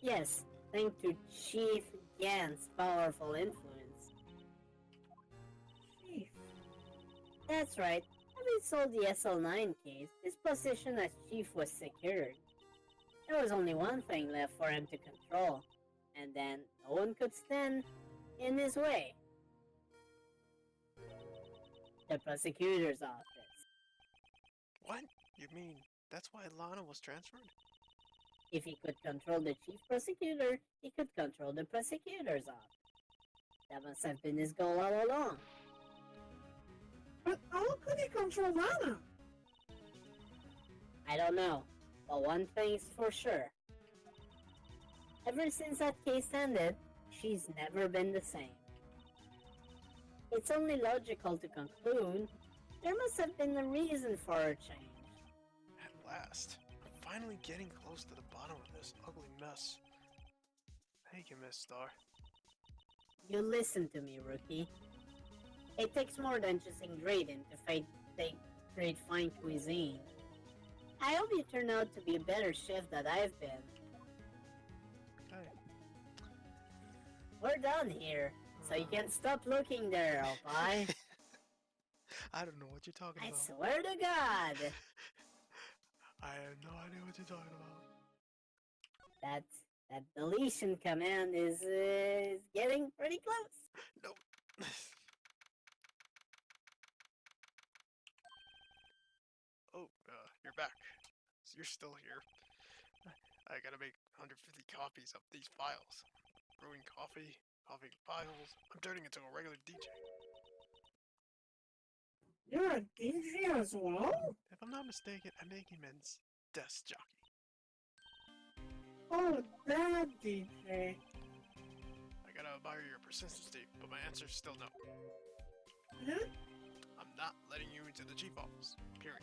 Yes, thanks to Chief Gant's powerful influence. Chief. That's right. Having solved the SL9 case, his position as chief was secured. There was only one thing left for him to control, and then no one could stand in his way. The prosecutor's office. What? You mean that's why Lana was transferred? If he could control the chief prosecutor, he could control the prosecutor's office. That must have been his goal all along. But how could he control Lana? I don't know, but one thing's for sure. Ever since that case ended, she's never been the same. It's only logical to conclude there must have been a reason for her change. At last, I'm finally getting close to the bottom of this ugly mess. Thank you, Miss Star. You listen to me, rookie. It takes more than just ingredients to create fine cuisine. I hope you turn out to be a better chef than I've been. Okay. We're done here, so you can stop looking there, okay? I don't know what you're talking I about. swear to God! I have no idea what you're talking about. That deletion command is getting pretty close. No. Oh, you're back. So you're still here. I gotta make 150 copies of these files. Brewing coffee, coffee files. I'm turning into a regular DJ. You're a DJ as well? If I'm not mistaken, I'm making men's desk jockey. Oh, that DJ. I gotta admire your persistence, Steve, but my answer is still no. Huh? I'm not letting you into the chief office. Period.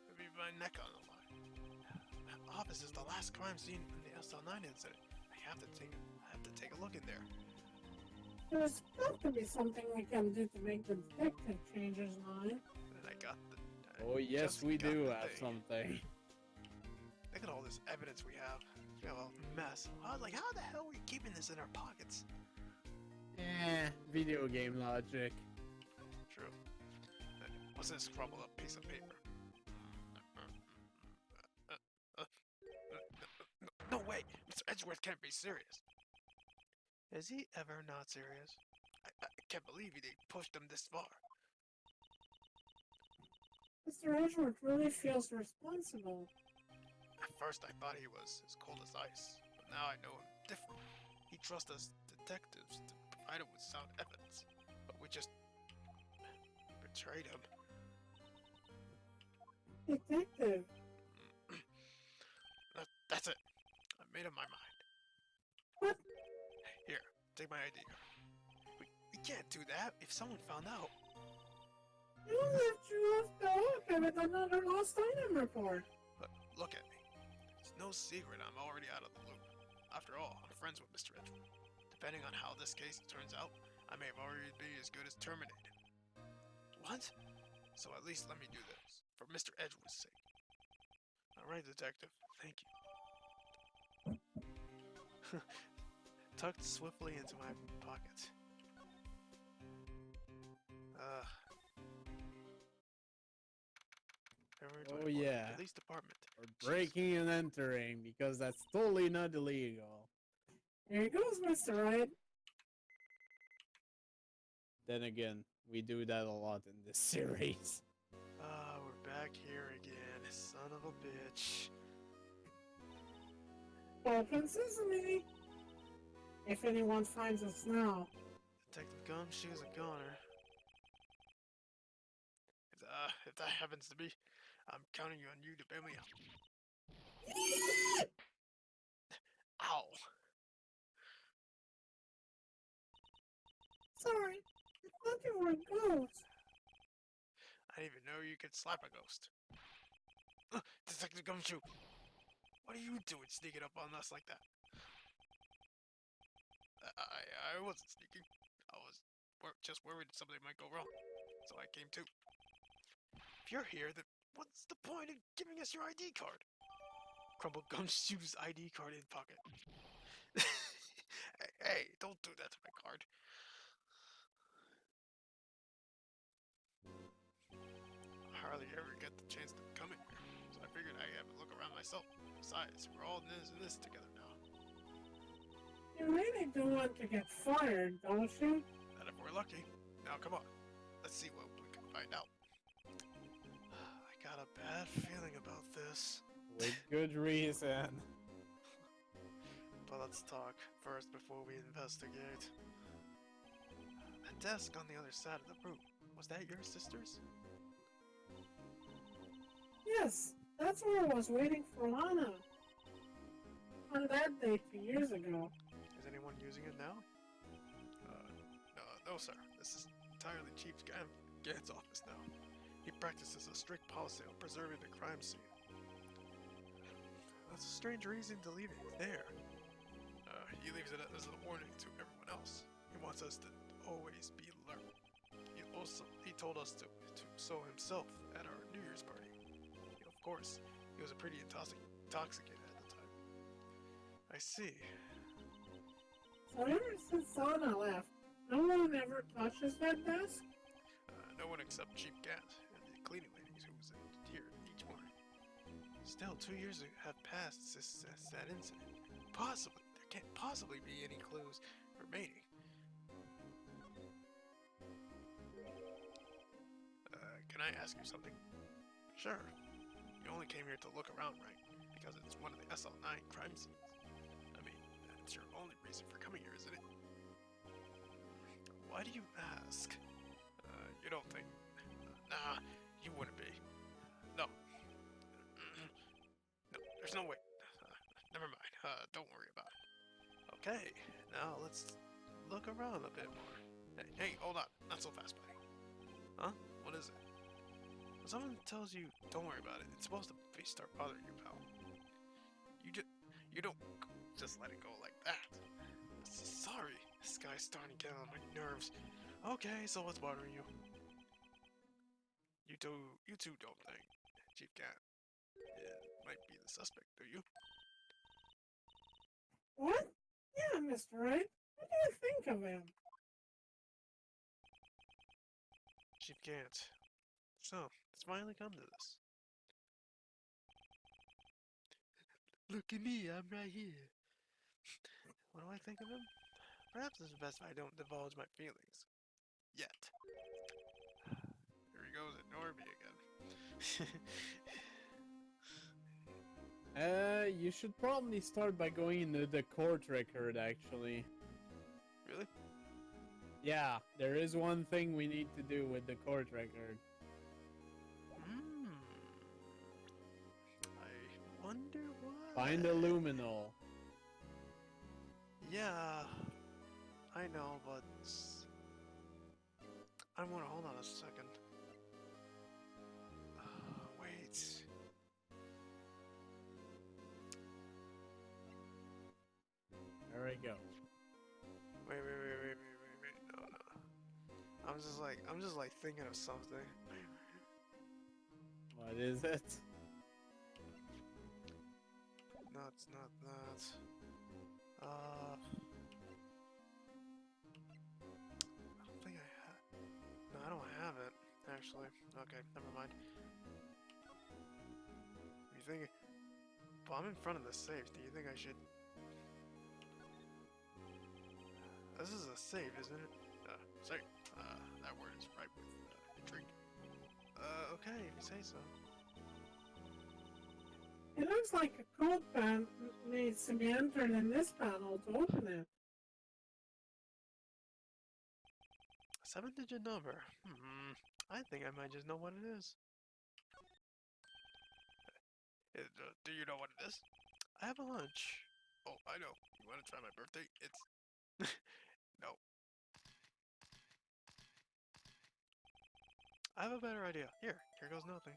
It'll be my neck on the line. That office is the last crime scene in the SL9 incident. I have to take a look in there. There's got to be something we can do to make the detective change his mind. And I got the. Oh yes, just we got do the have thing. something. Look at all this evidence we have. We have a mess. How the hell are we keeping this in our pockets? Video game logic. True. What's this crumpled up piece of paper? No way! Mr. Edgeworth can't be serious. Is he ever not serious? I can't believe they pushed him this far. Mr. Edgeworth really feels responsible. At first I thought he was as cold as ice, but now I know him different. He trusts us detectives to provide him with sound evidence, but we just betrayed him. Detective. That's it. I made up my mind. What? Here, take my ID card. We can't do that if someone found out. You left you off the hook with another lost item report. But look at me. It's no secret I'm already out of the loop. After all, I'm friends with Mr. Edgeworth. Depending on how this case turns out, I may have already been as good as terminated. What? So at least let me do this, for Mr. Edgeworth's sake. Alright, detective. Thank you. Tucked swiftly into my pocket. February Oh 24th, yeah. Police Department. Or breaking and entering, because that's totally not illegal. Here goes, Mr. Wright. Then again, we do that a lot in this series. We're back here again, son of a bitch. Open sesame. If anyone finds us now. Detective Gumshoe's a goner. If that happens to be, I'm counting on you to bail me out. Ow! Sorry, I thought you were a ghost. I didn't even know you could slap a ghost. Detective Gumshoe! What are you doing sneaking up on us like that? I wasn't sneaking. I was just worried something might go wrong. So I came too. If you're here, then what's the point of giving us your ID card? Crumbled Gumshoe's ID card in pocket. Hey, don't do that to my card. I hardly ever get the chance to come in here, so I figured I'd have a look around myself. Besides, we're all in this together now. You really do want to get fired, don't you? And if we're lucky, now come on, let's see what we can find out. I got a bad feeling about this. With good reason. But let's talk first before we investigate. That desk on the other side of the room, was that your sister's? Yes, that's where I was waiting for Lana. On that day 2 years ago. Is anyone using it now? No, sir. This is entirely Chief Gant's office now. He practices a strict policy on preserving the crime scene. That's a strange reason to leave it there. He leaves it as a warning to everyone else. He wants us to always be alert. He told us to sow himself at our New Year's party. Of course, he was pretty intoxicated at the time. I see. So ever since Lana left, no one ever touches that desk? No one except Chief Gant and the cleaning ladies who was here each morning. Still, 2 years have passed since that incident. There can't possibly be any clues remaining. Can I ask you something? Sure. You only came here to look around, right? Because it's one of the SL9 crime scenes. I mean, that's your only reason for coming here, isn't it? Why do you ask? You don't think... Nah, you wouldn't be. No. No, there's no way. Never mind. Don't worry about it. Okay, now let's look around a bit more. Hey, hold on. Not so fast, buddy. Huh? What is it? When someone tells you, don't worry about it, it's supposed to start bothering you, pal. You don't just let it go like that. Sorry, this guy's starting to get on my nerves. Okay, so what's bothering you? You two don't think Chief Cat might be the suspect, do you? What? Yeah, Mr. Wright. What do you think of him? Chief Gant. So, it's finally come to this. Look at me, I'm right here. What do I think of him? Perhaps it's best if I don't divulge my feelings. Yet. Here he goes, ignore me again. You should probably start by going into the court record, actually. Really? Yeah, there is one thing we need to do with the court record. I wonder why. Find a luminal. Yeah, I know, but I want to hold on a second. Wait. There we go. Wait. No. I'm just like thinking of something. What is it? No, it's not that. I don't think I have. No, I don't have it, actually. Okay, never mind. You think... Well, I'm in front of the safe. Do you think I should... This is a safe, isn't it? Safe. That word is right with intrigue. Okay, if you say so. It looks like a code pad needs to be entered in this panel to open it. 7-digit number. I think I might just know what it is. Do you know what it is? I have a hunch. Oh, I know. You want to try my birthday? It's... No. I have a better idea. Here goes nothing.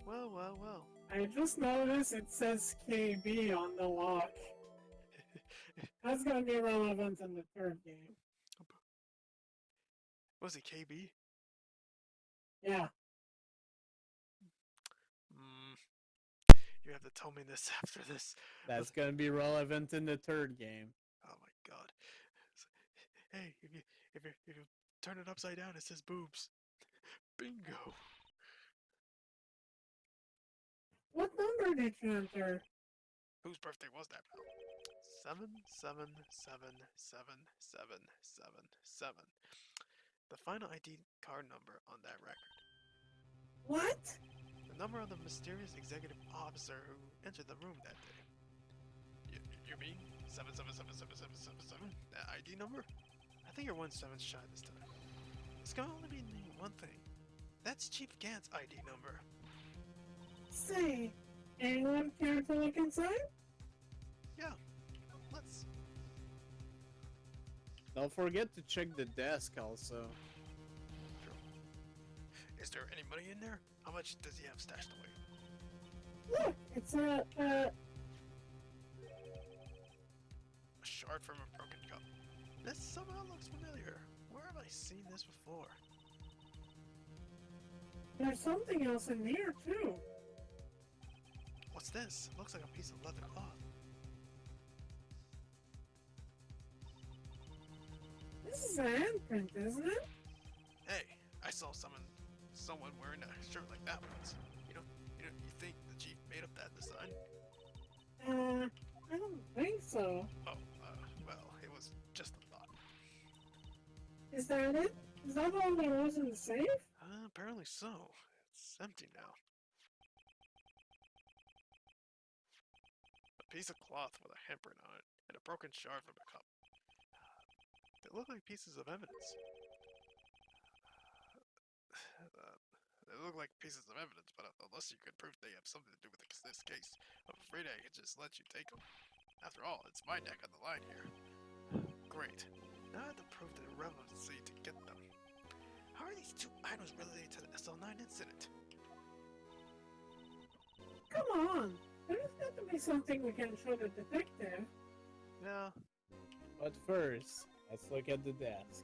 Well, well, well. I just noticed it says KB on the lock. That's gonna be relevant in the third game. Was it KB? Yeah. You have to tell me this after this. That's gonna be relevant in the third game. Oh my god. Hey, if you turn it upside down, it says boobs. Bingo. What number did you enter? Whose birthday was that, pal? 7777777. The final ID card number on that record. What? The number of the mysterious executive officer who entered the room that day. You mean 777777? That ID number? I think you're 1 7 shy this time. It's gonna only be one thing. That's Chief Gant's ID number. Say, anyone care to look inside? Yeah, let's. Don't forget to check the desk also. Is there any money in there? How much does he have stashed away? Look, it's a Shard from a broken cup. This somehow looks familiar. Where have I seen this before? there's something else in here too. What's this? Looks like a piece of leather cloth. This is a handprint, isn't it? Hey, I saw someone wearing a shirt like that once. You think the chief made up that design? I don't think so. Oh, well, it was just a thought. Is that it? Is that all there was in the safe? Apparently so. It's empty now. A piece of cloth with a handprint on it, and a broken shard from a cup. They look like pieces of evidence. They look like pieces of evidence, but unless you could prove they have something to do with this case, I'm afraid I could just let you take them. After all, it's my neck on the line here. Great. Now I have to prove the relevancy to get them. How are these two items related to the SL9 incident? Come on! There's got to be something we can show the detective. Yeah. But first, let's look at the desk.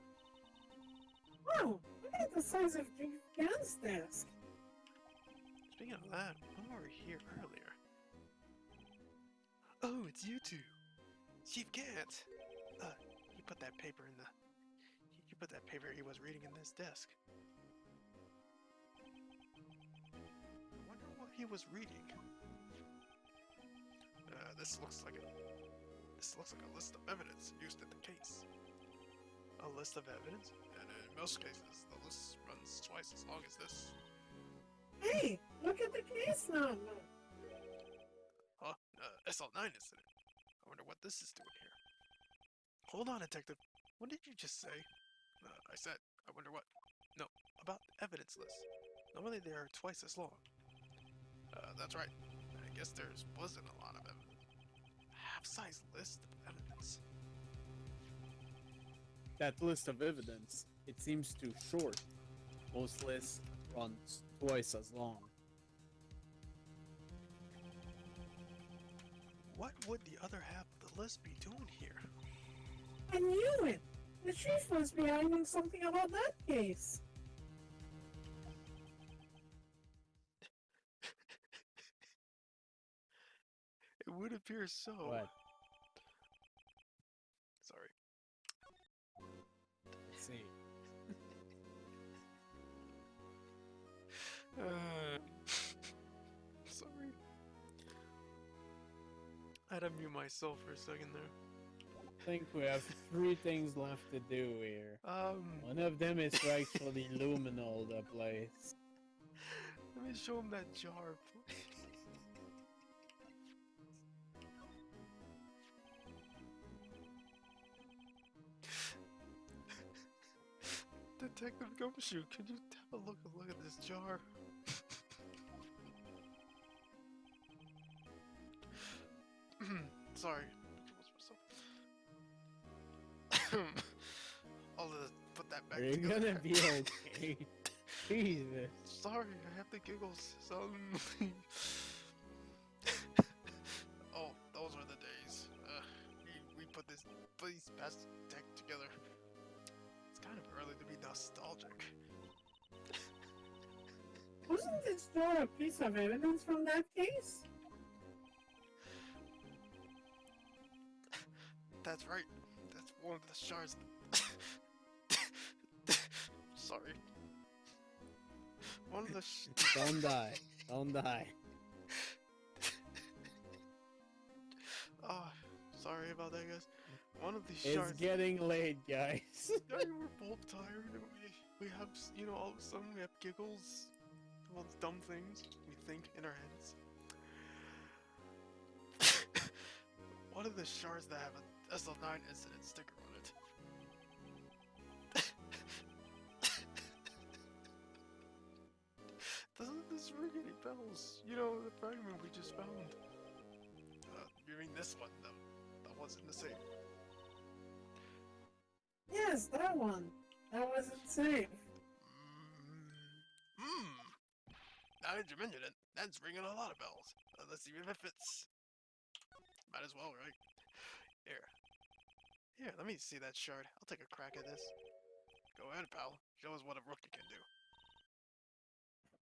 Wow! Look at the size of Chief Gant's desk. Speaking of that, when we were here earlier. Oh, it's you two. Chief Gant. You put that paper in the. You put that paper he was reading in this desk. I wonder what he was reading. This looks like a list of evidence used in the case. A list of evidence? And in most cases, the list runs twice as long as this. Hey! Look at the case now! Huh? SL9 incident. I wonder what this is doing here. Hold on, detective. What did you just say? I said, I wonder what. No, about the evidence list. Normally they are twice as long. That's right. I guess there wasn't a lot of evidence. Half-size list of evidence. That list of evidence, it seems too short. Most lists run twice as long. What would the other half of the list be doing here? I knew it! The chief must be hiding something about that case. It would appear so. What? Sorry. Let's see. Sorry. I had to mute myself for a second there. I think we have 3 things left to do here. One of them is to actually luminol the place. Let me show him that jar, please. Detective Gumshoe, could you have a look at this jar? Sorry. I'll put that back Are you together. gonna be okay? Jesus. Sorry, I have the giggles, son. Oh, those were the days. We put this past tech together. It's kind of early to be nostalgic. Wasn't this door a piece of evidence from that case? That's right. That's one of the shards. Sorry. One of the Don't die. Don't die. Oh, sorry about that, guys. One of these It's shards. getting late, guys. Yeah, we're both tired. And we have, all of a sudden we have giggles. All the dumb things we think in our heads. One of the shards that have a SL9 incident sticker on it. Doesn't this ring any bells? You know, the fragment we just found. You mean this one, though? That wasn't the same. Yes, that one. That wasn't safe. Now that you mention it, that's ringing a lot of bells. Let's see if it fits. Might as well, right? Here, let me see that shard. I'll take a crack at this. Go ahead, pal. Show us what a rookie can do.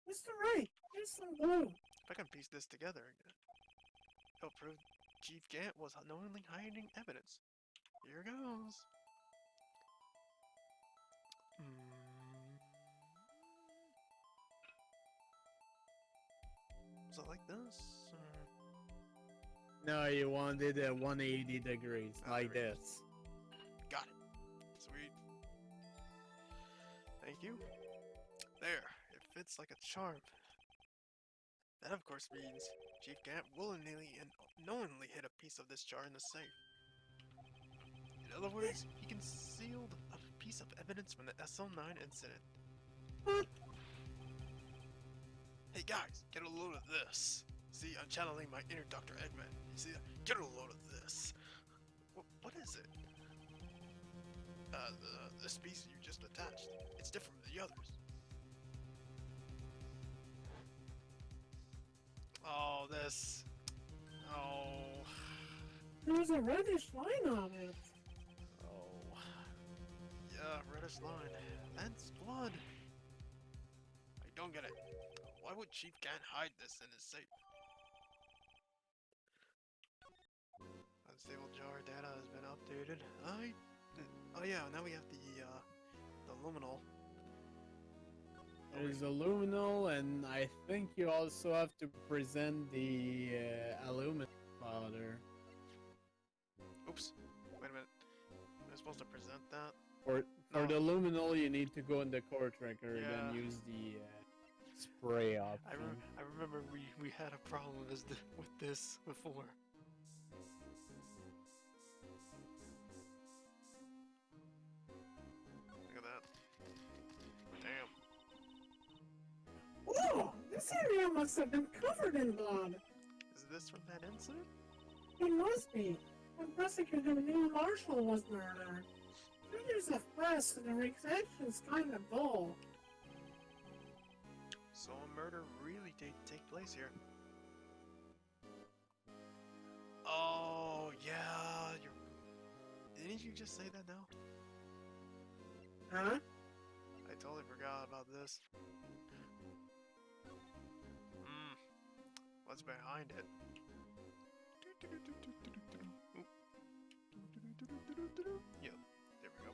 Mr. Wright, here's some glue. If I can piece this together, it'll prove Chief Gant was unknowingly hiding evidence. Here goes. Was it like this? No, you wanted it 180 degrees, like there it this. Got it. Sweet. Thank you. There. It fits like a charm. That, of course, means Chief Gant willingly and knowingly hid a piece of this jar in the safe. In other words, he concealed a piece of evidence from the SL9 incident. What? Hey guys, get a load of this. See, I'm channeling my inner Dr. Eggman. You see that? Get a load of this. What is it? This piece you just attached. It's different from the others. Oh, this. Oh. There's a reddish line on it. Oh. Yeah, reddish line. That's blood. I don't get it. Why would Chief Gant hide this in his safe? Unstable jar data has been updated. Oh yeah, now we have the luminol. There's a luminol, and I think you also have to present the aluminum powder. Oops. Wait a minute. Am I supposed to present that? For No. the luminol, you need to go in the core tracker, Yeah. then use the spray option. I remember we had a problem with this before. Look at that. Damn. Whoa! This area must have been covered in blood. Is this from that incident? It must be. When Prosecutor Neil Marshall was murdered. 2 years have passed and the reaction's kind of dull. So a murder really did take place here. Oh yeah, didn't you just say that now? Huh? I totally forgot about this. What's behind it? Yep, there we go.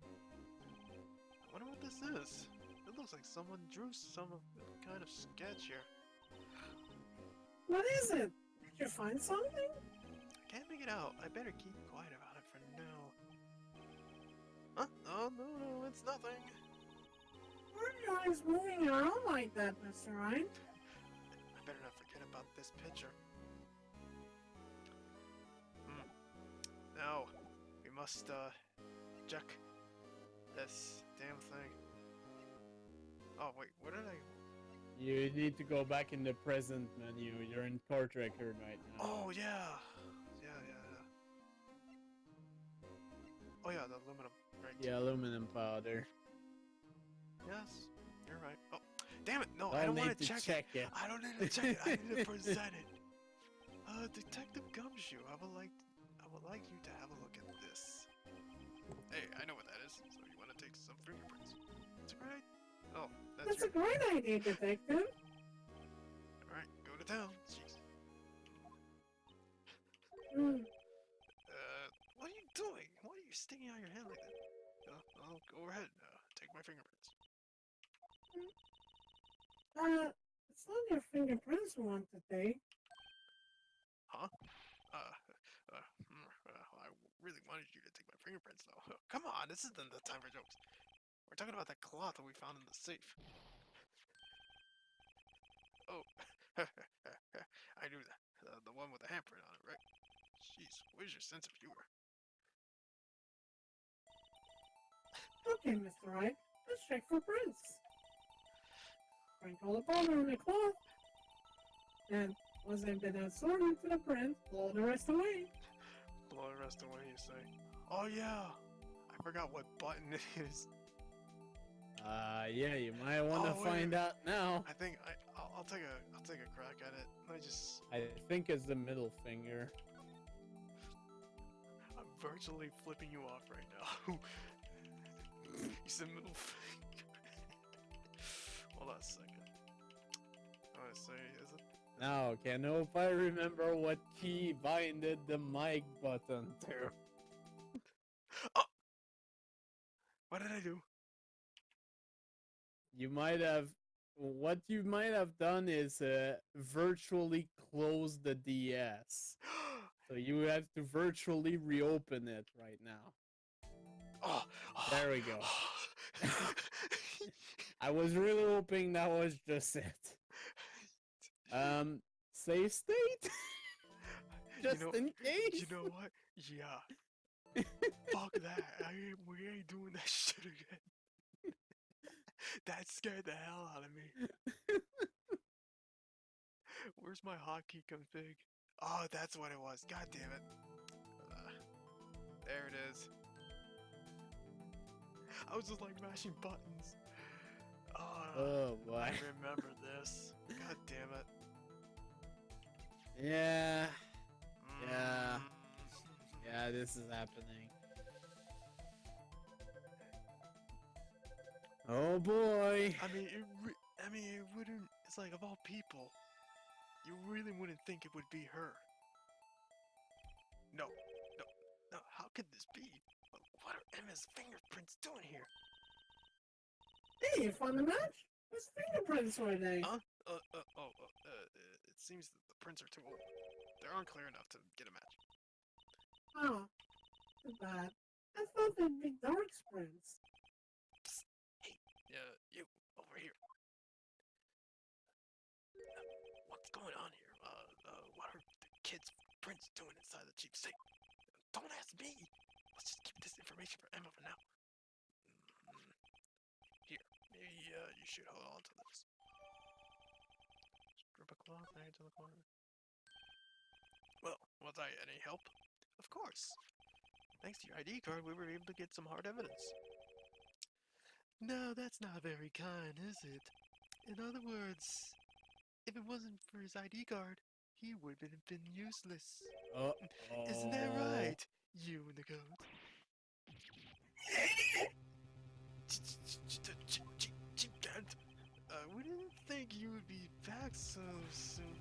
I wonder what this is. It looks like someone drew some kind of sketch here. What is it? Did you find something? I can't make it out. I better keep quiet about it for now. Huh? Oh, no, it's nothing. Why are you always moving around like that, Mr. Wright? I better not forget about this picture. Now, we must, check this damn thing. Oh, wait, what did I... You need to go back in the present menu. You're in core tracker right now. Oh, yeah! Yeah. Oh yeah, the aluminum. Right. Yeah, aluminum powder. Yes, you're right. Oh, damn it! No, Don't I don't need want to to check it. it. I don't need to check it. I need to present it. Detective Gumshoe, I would like you to have a look at this. Hey, I know what that is. So you want to take some fingerprints? That's a great idea. Oh, That's a great idea, Detective. All right, go to town. Jeez. Hmm. What are you doing? Why are you sticking out your hand like that? I'll go ahead. Take my fingerprints. It's not your fingerprints we want to take. Huh? I really wanted you to take my fingerprints, though. Come on, this isn't the time for jokes. We're talking about that cloth that we found in the safe. Oh, I knew that. The one with the handprint on it, right? Jeez, where's your sense of humor? Okay, Mr. Wright, let's check for prints. Sprinkle the powder on the cloth. And once they've been absorbed into the print, blow the rest away. Blow the rest away, you say? Oh yeah, I forgot what button it is. Yeah, you might want to find out now. I think I'll take a crack at it. I think it's the middle finger. I'm virtually flipping you off right now. You said middle finger. Hold on a second. I want to say, is it? Now, can I if I remember what key binded the mic button to? Oh! What did I do? You might have. What you might have done is virtually close the DS. So you have to virtually reopen it right now. Oh, There we go. I was really hoping that was just it. Save state? Just in case? You know what? Yeah. Fuck that. We ain't doing that shit again. That scared the hell out of me. Where's my hotkey config? Oh, that's what it was. God damn it. There it is. I was just like mashing buttons. Oh boy. I remember this. God damn it. Yeah. Mm. Yeah, this is happening. Oh boy. I mean, it wouldn't. It's like of all people, you really wouldn't think it would be her. No. How could this be? What are Emma's fingerprints doing here? Hey, you found the match? Whose fingerprints were they? Huh? It seems that the prints are too old. They're unclear enough to get a match. Oh, too bad. I thought they'd be Dark's prints. Psst. Hey, you, over here. What's going on here? What are the kids' prints doing inside the chief's safe? Don't ask me! Let's just keep this information for Emma for now. Here, maybe you should hold on to this. Strip a cloth there to the corner. Well, was I any help? Of course. Thanks to your ID card, we were able to get some hard evidence. No, that's not very kind, is it? In other words, if it wasn't for his ID card, he would have been useless. Isn't that right? You and the goat. Cheap cat. We didn't think you would be back so soon.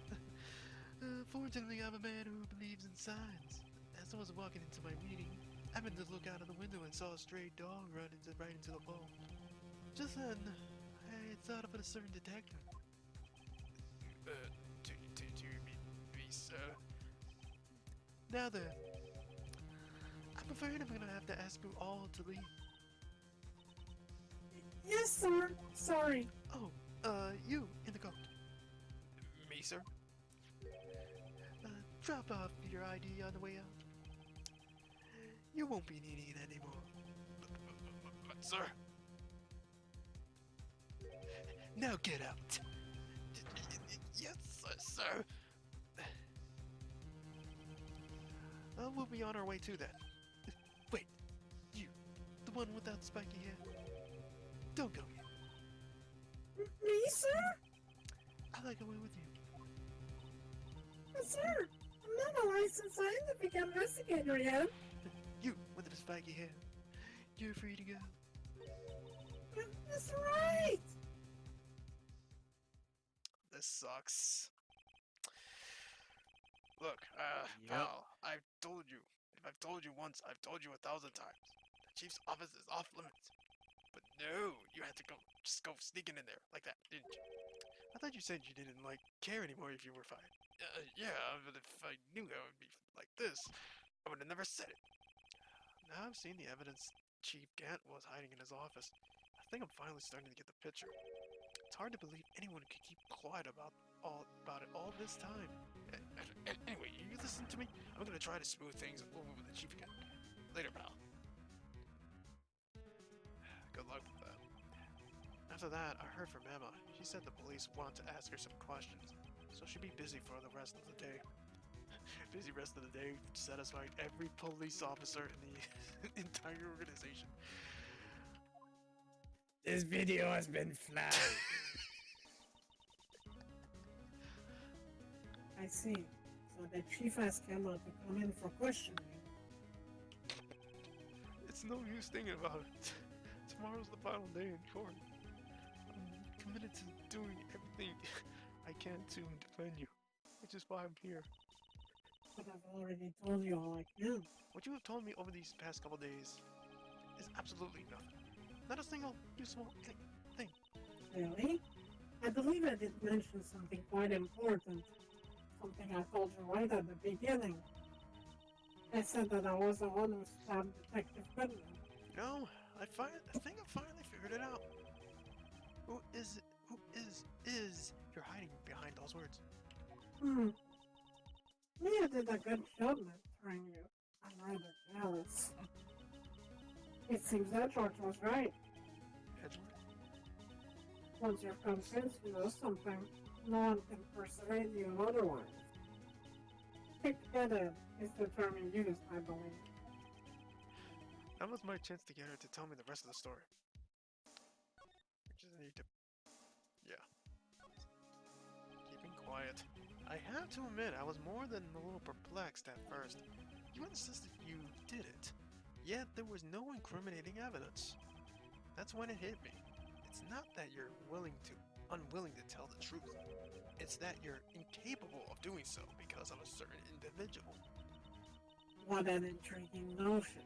Fortunately, I'm a man who believes in signs. As I was walking into my meeting, I happened to look out of the window and saw a stray dog run right into the pole. Just then, I thought of a certain detective. Do you mean me, sir? Now then, I'm afraid I'm gonna have to ask you all to leave. Yes, sir. Sorry. Oh, you in the coat. Me, sir? Drop off your ID on the way out. You won't be needing it anymore. But sir? Now get out. Yes, sir. We'll be on our way too then. Wait, you. one without spiky hair. Don't go yet. Me, sir? I'd like to wait with you. But sir, I'm not a licensed scientific investigator yet. You with the spiky hair. You're free to go. That's right. This sucks. Look, Yep. pal, I've told you. If I've told you once, I've told you 1,000 times. The chief's office is off limits. But no, you had to just go sneaking in there like that, didn't you? I thought you said you didn't, care anymore if you were fired. Yeah, but if I knew I would be like this, I would have never said it. Now I've seen the evidence Chief Gant was hiding in his office. I think I'm finally starting to get the picture. It's hard to believe anyone could keep quiet about it all this time. Anyway, you listen to me? I'm gonna try to smooth things over with the chief again. Later, pal. Good luck with that. After that, I heard from Emma. She said the police want to ask her some questions, so she'll be busy for the rest of the day. Busy rest of the day, satisfying every police officer in the entire organization. This video has been flagged. I see. So the chief asked Emma to come in for questioning. It's no use thinking about it. Tomorrow's the final day in court. I'm committed to doing everything I can to defend you, which is why I'm here. But I've already told you all I can. What you have told me over these past couple days is absolutely nothing. Not a single useful thing. Really? I believe I did mention something quite important. Something I told you right at the beginning. I said that I was the one who stabbed Detective Goodman. No, I think I finally figured it out. Who is you're hiding behind those words? Mia did a good job mentoring you. I'm rather jealous. It seems that George was right. Edward? Once you're convinced you know something, no one can persuade you otherwise. Thick-headed is the term you used, I believe. That was my chance to get her to tell me the rest of the story. I just need to... Yeah. Keeping quiet. I have to admit, I was more than a little perplexed at first. You insisted you did it, yet there was no incriminating evidence. That's when it hit me. It's not that you're unwilling to tell the truth. It's that you're incapable of doing so because of a certain individual. What an intriguing notion.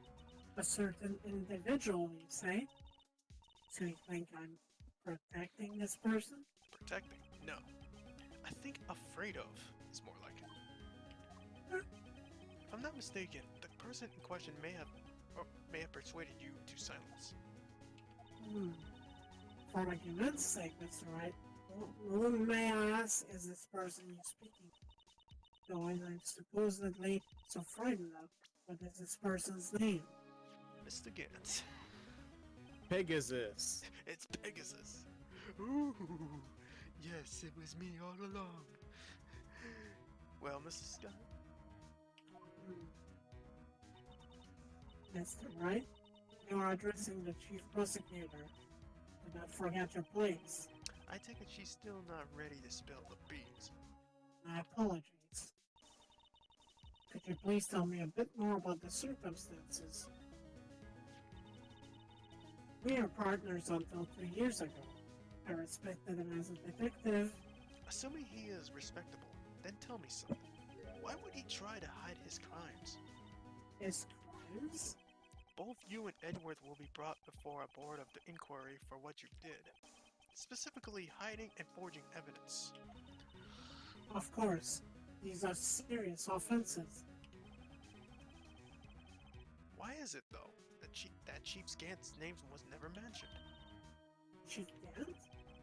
A certain individual, you say? So you think I'm protecting this person? Protecting? No. I think afraid of is more like it. If I'm not mistaken, the person in question may have persuaded you to silence. For argument's sake, Mr. Wright, who may I ask is this person you're speaking? Though I'm supposedly so frightened of, what is this person's name? Mr. Gantz. Pegasus. It's Pegasus. Ooh, yes, it was me all along. Well, Mrs. Scott. Mr. Wright, you are addressing the chief prosecutor. Do not forget your place. I take it she's still not ready to spill the beans. My apologies. Could you please tell me a bit more about the circumstances? We are partners until 2 years ago. I respected him as a detective. Assuming he is respectable, then tell me something. Why would he try to hide his crimes? His crimes? Both you and Edward will be brought before a board of the inquiry for what you did. Specifically, hiding and forging evidence. Of course. These are serious offenses. Why is it, though, that Chief Gant's name was never mentioned? Chief Gant?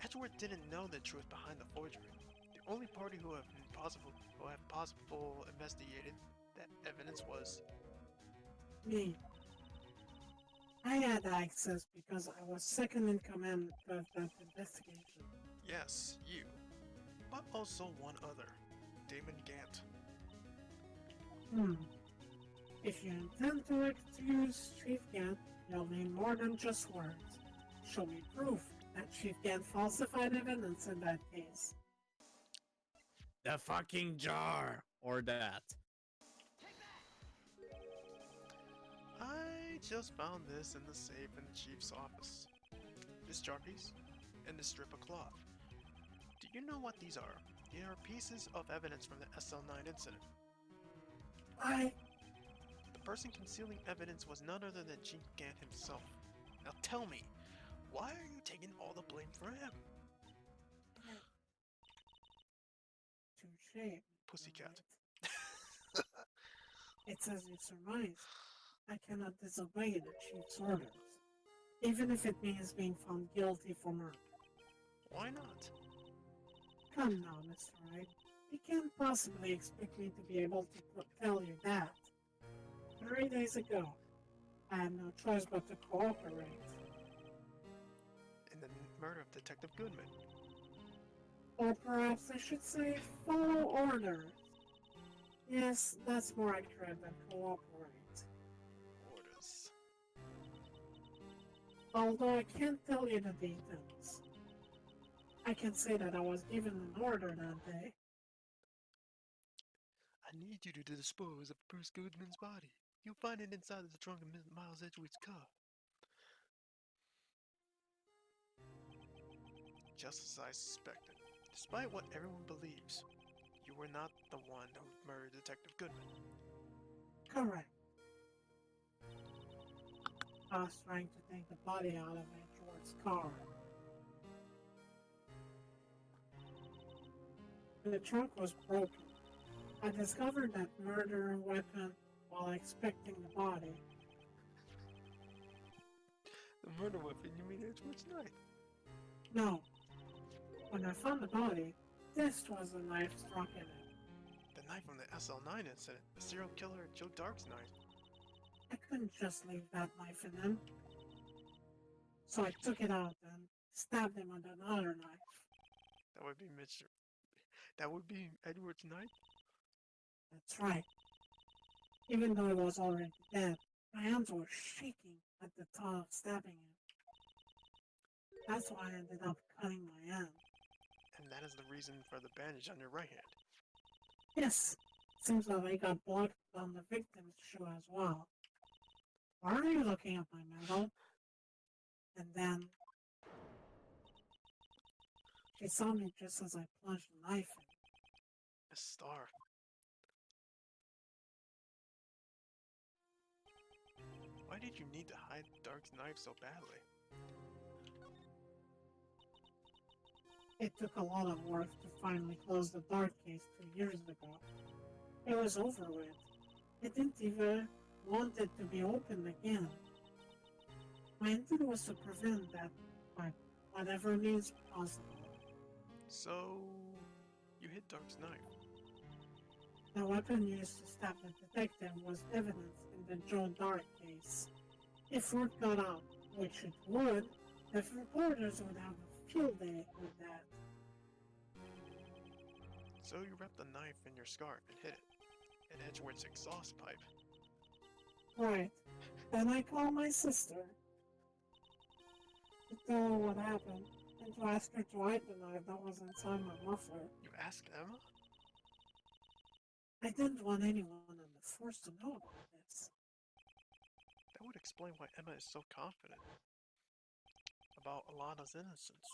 Edward didn't know the truth behind the forgery. The only party who have possible investigated that evidence was Me. I had access because I was second in command of that investigation. yes, you, but also one other, Damon Gant. If you intend to accuse Chief Gant, You'll need more than just words. Show me proof that Chief Gan falsified evidence in that case. The fucking jar! Or that. I just found this in the safe in the chief's office. This jar piece and this strip of cloth. Do you know what these are? They are pieces of evidence from the SL9 incident. The person concealing evidence was none other than Chief Gan himself. Now tell me, why are you taking all the blame for him? Touché. Pussycat. Wright. It's as you surmised. I cannot disobey the Chief's orders, even if it means being found guilty for murder. Why not? Come now, Mr. Wright. You can't possibly expect me to be able to tell you that. 3 days ago, I had no choice but to cooperate. In the murder of Detective Goodman. Or perhaps I should say follow orders. Yes, that's more accurate than cooperate. Orders. Although I can't tell you the details. I can say that I was given an order that day. I need you to dispose of Bruce Goodman's body. You'll find it inside of the trunk of Miles Edgewood's car. Just as I suspected. Despite what everyone believes, you were not the one who murdered Detective Goodman. Correct. I was trying to take the body out of Edgeworth's car. The trunk was broken. I discovered that murder weapon while expecting the body. The murder weapon? You mean Edgewood's knife? No. When I found the body, this was the knife struck in it. The knife from the SL9 incident. The serial killer Joe Dark's knife. I couldn't just leave that knife in him. So I took it out and stabbed him with another knife. That would be Mr. That would be Edward's knife? That's right. Even though he was already dead, my hands were shaking at the thought of stabbing him. That's why I ended up cutting my hand. And that is the reason for the bandage on your right hand. Yes, seems like I got blood on the victim's shoe as well. Why are you looking at my medal? And then she saw me just as I plunged the knife in. A star. Why did you need to hide Dark's knife so badly? It took a lot of work to finally close the Dark case 2 years ago. It was over with. I didn't even want it to be opened again. My intent was to prevent that by whatever means possible. So, you hid Dark's knife. The weapon used to stab the detective was evidence in the Joe Dark case. If word got out, which it would, the reporters would have a field day with that. So you wrapped the knife in your scarf and hid it in Edgeworth's exhaust pipe. Right. Then I called my sister to tell her what happened and to ask her to hide the knife that was inside my muffler. You asked Emma? I didn't want anyone on the force to know about this. That would explain why Emma is so confident about Alana's innocence.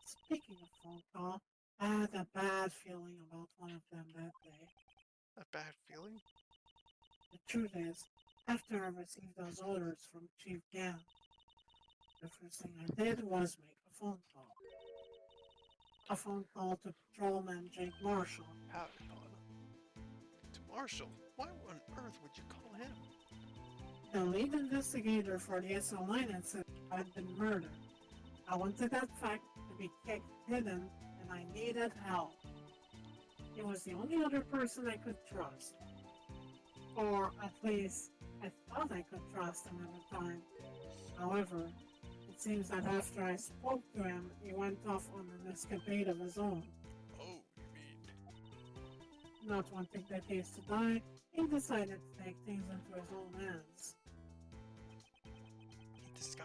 Speaking of phone call, I had a bad feeling about one of them that day. A bad feeling? The truth is, after I received those orders from Chief Gan, the first thing I did was make a phone call. A phone call to Patrolman Jake Marshall. Howdy, Alana. To Marshall? Why on earth would you call him? The lead investigator for the SL9 incident had been murdered. I wanted that fact to be kept hidden, and I needed help. He was the only other person I could trust. Or at least, I thought I could trust him at the time. However, it seems that after I spoke to him, he went off on an escapade of his own. Oh, you mean... Not wanting the case to die, he decided to take things into his own hands.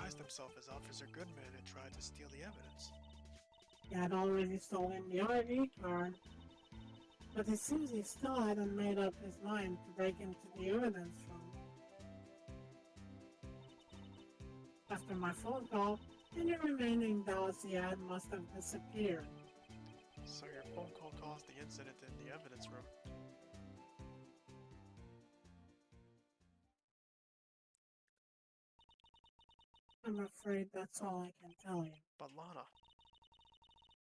disguised himself as Officer Goodman and tried to steal the evidence. He had already stolen the ID card, but it seems he still hadn't made up his mind to break into the evidence room. After my phone call, any remaining doubts he had must have disappeared. So your phone call caused the incident in the evidence room. I'm afraid that's all I can tell you. But Lana,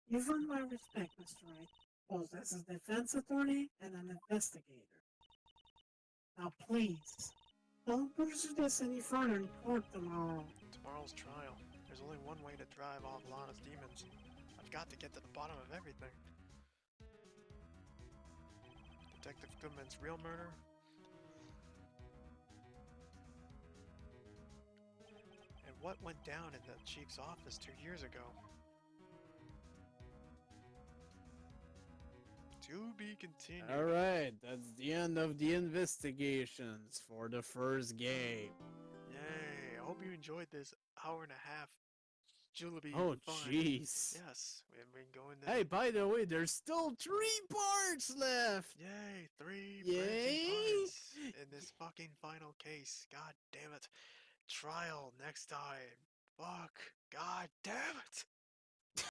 You've earned my respect, Mr. Wright, both as a defense attorney and an investigator. Now please, don't pursue this any further in court tomorrow. tomorrow's trial. There's only one way to drive off Lana's demons. I've got to get to the bottom of everything. Detective Goodman's real murder? And what went down in the chief's office 2 years ago? To be continued. Alright, that's the end of the investigations for the first game. Yay! I hope you enjoyed this hour and a half. Julebi Oh, fun. jeez. Yes, we've been going Hey, there. by the way, there's still 3 parts left! Yay! 3 Yay! branching parts in this fucking final case. God damn it. Trial next time. Fuck. God damn it.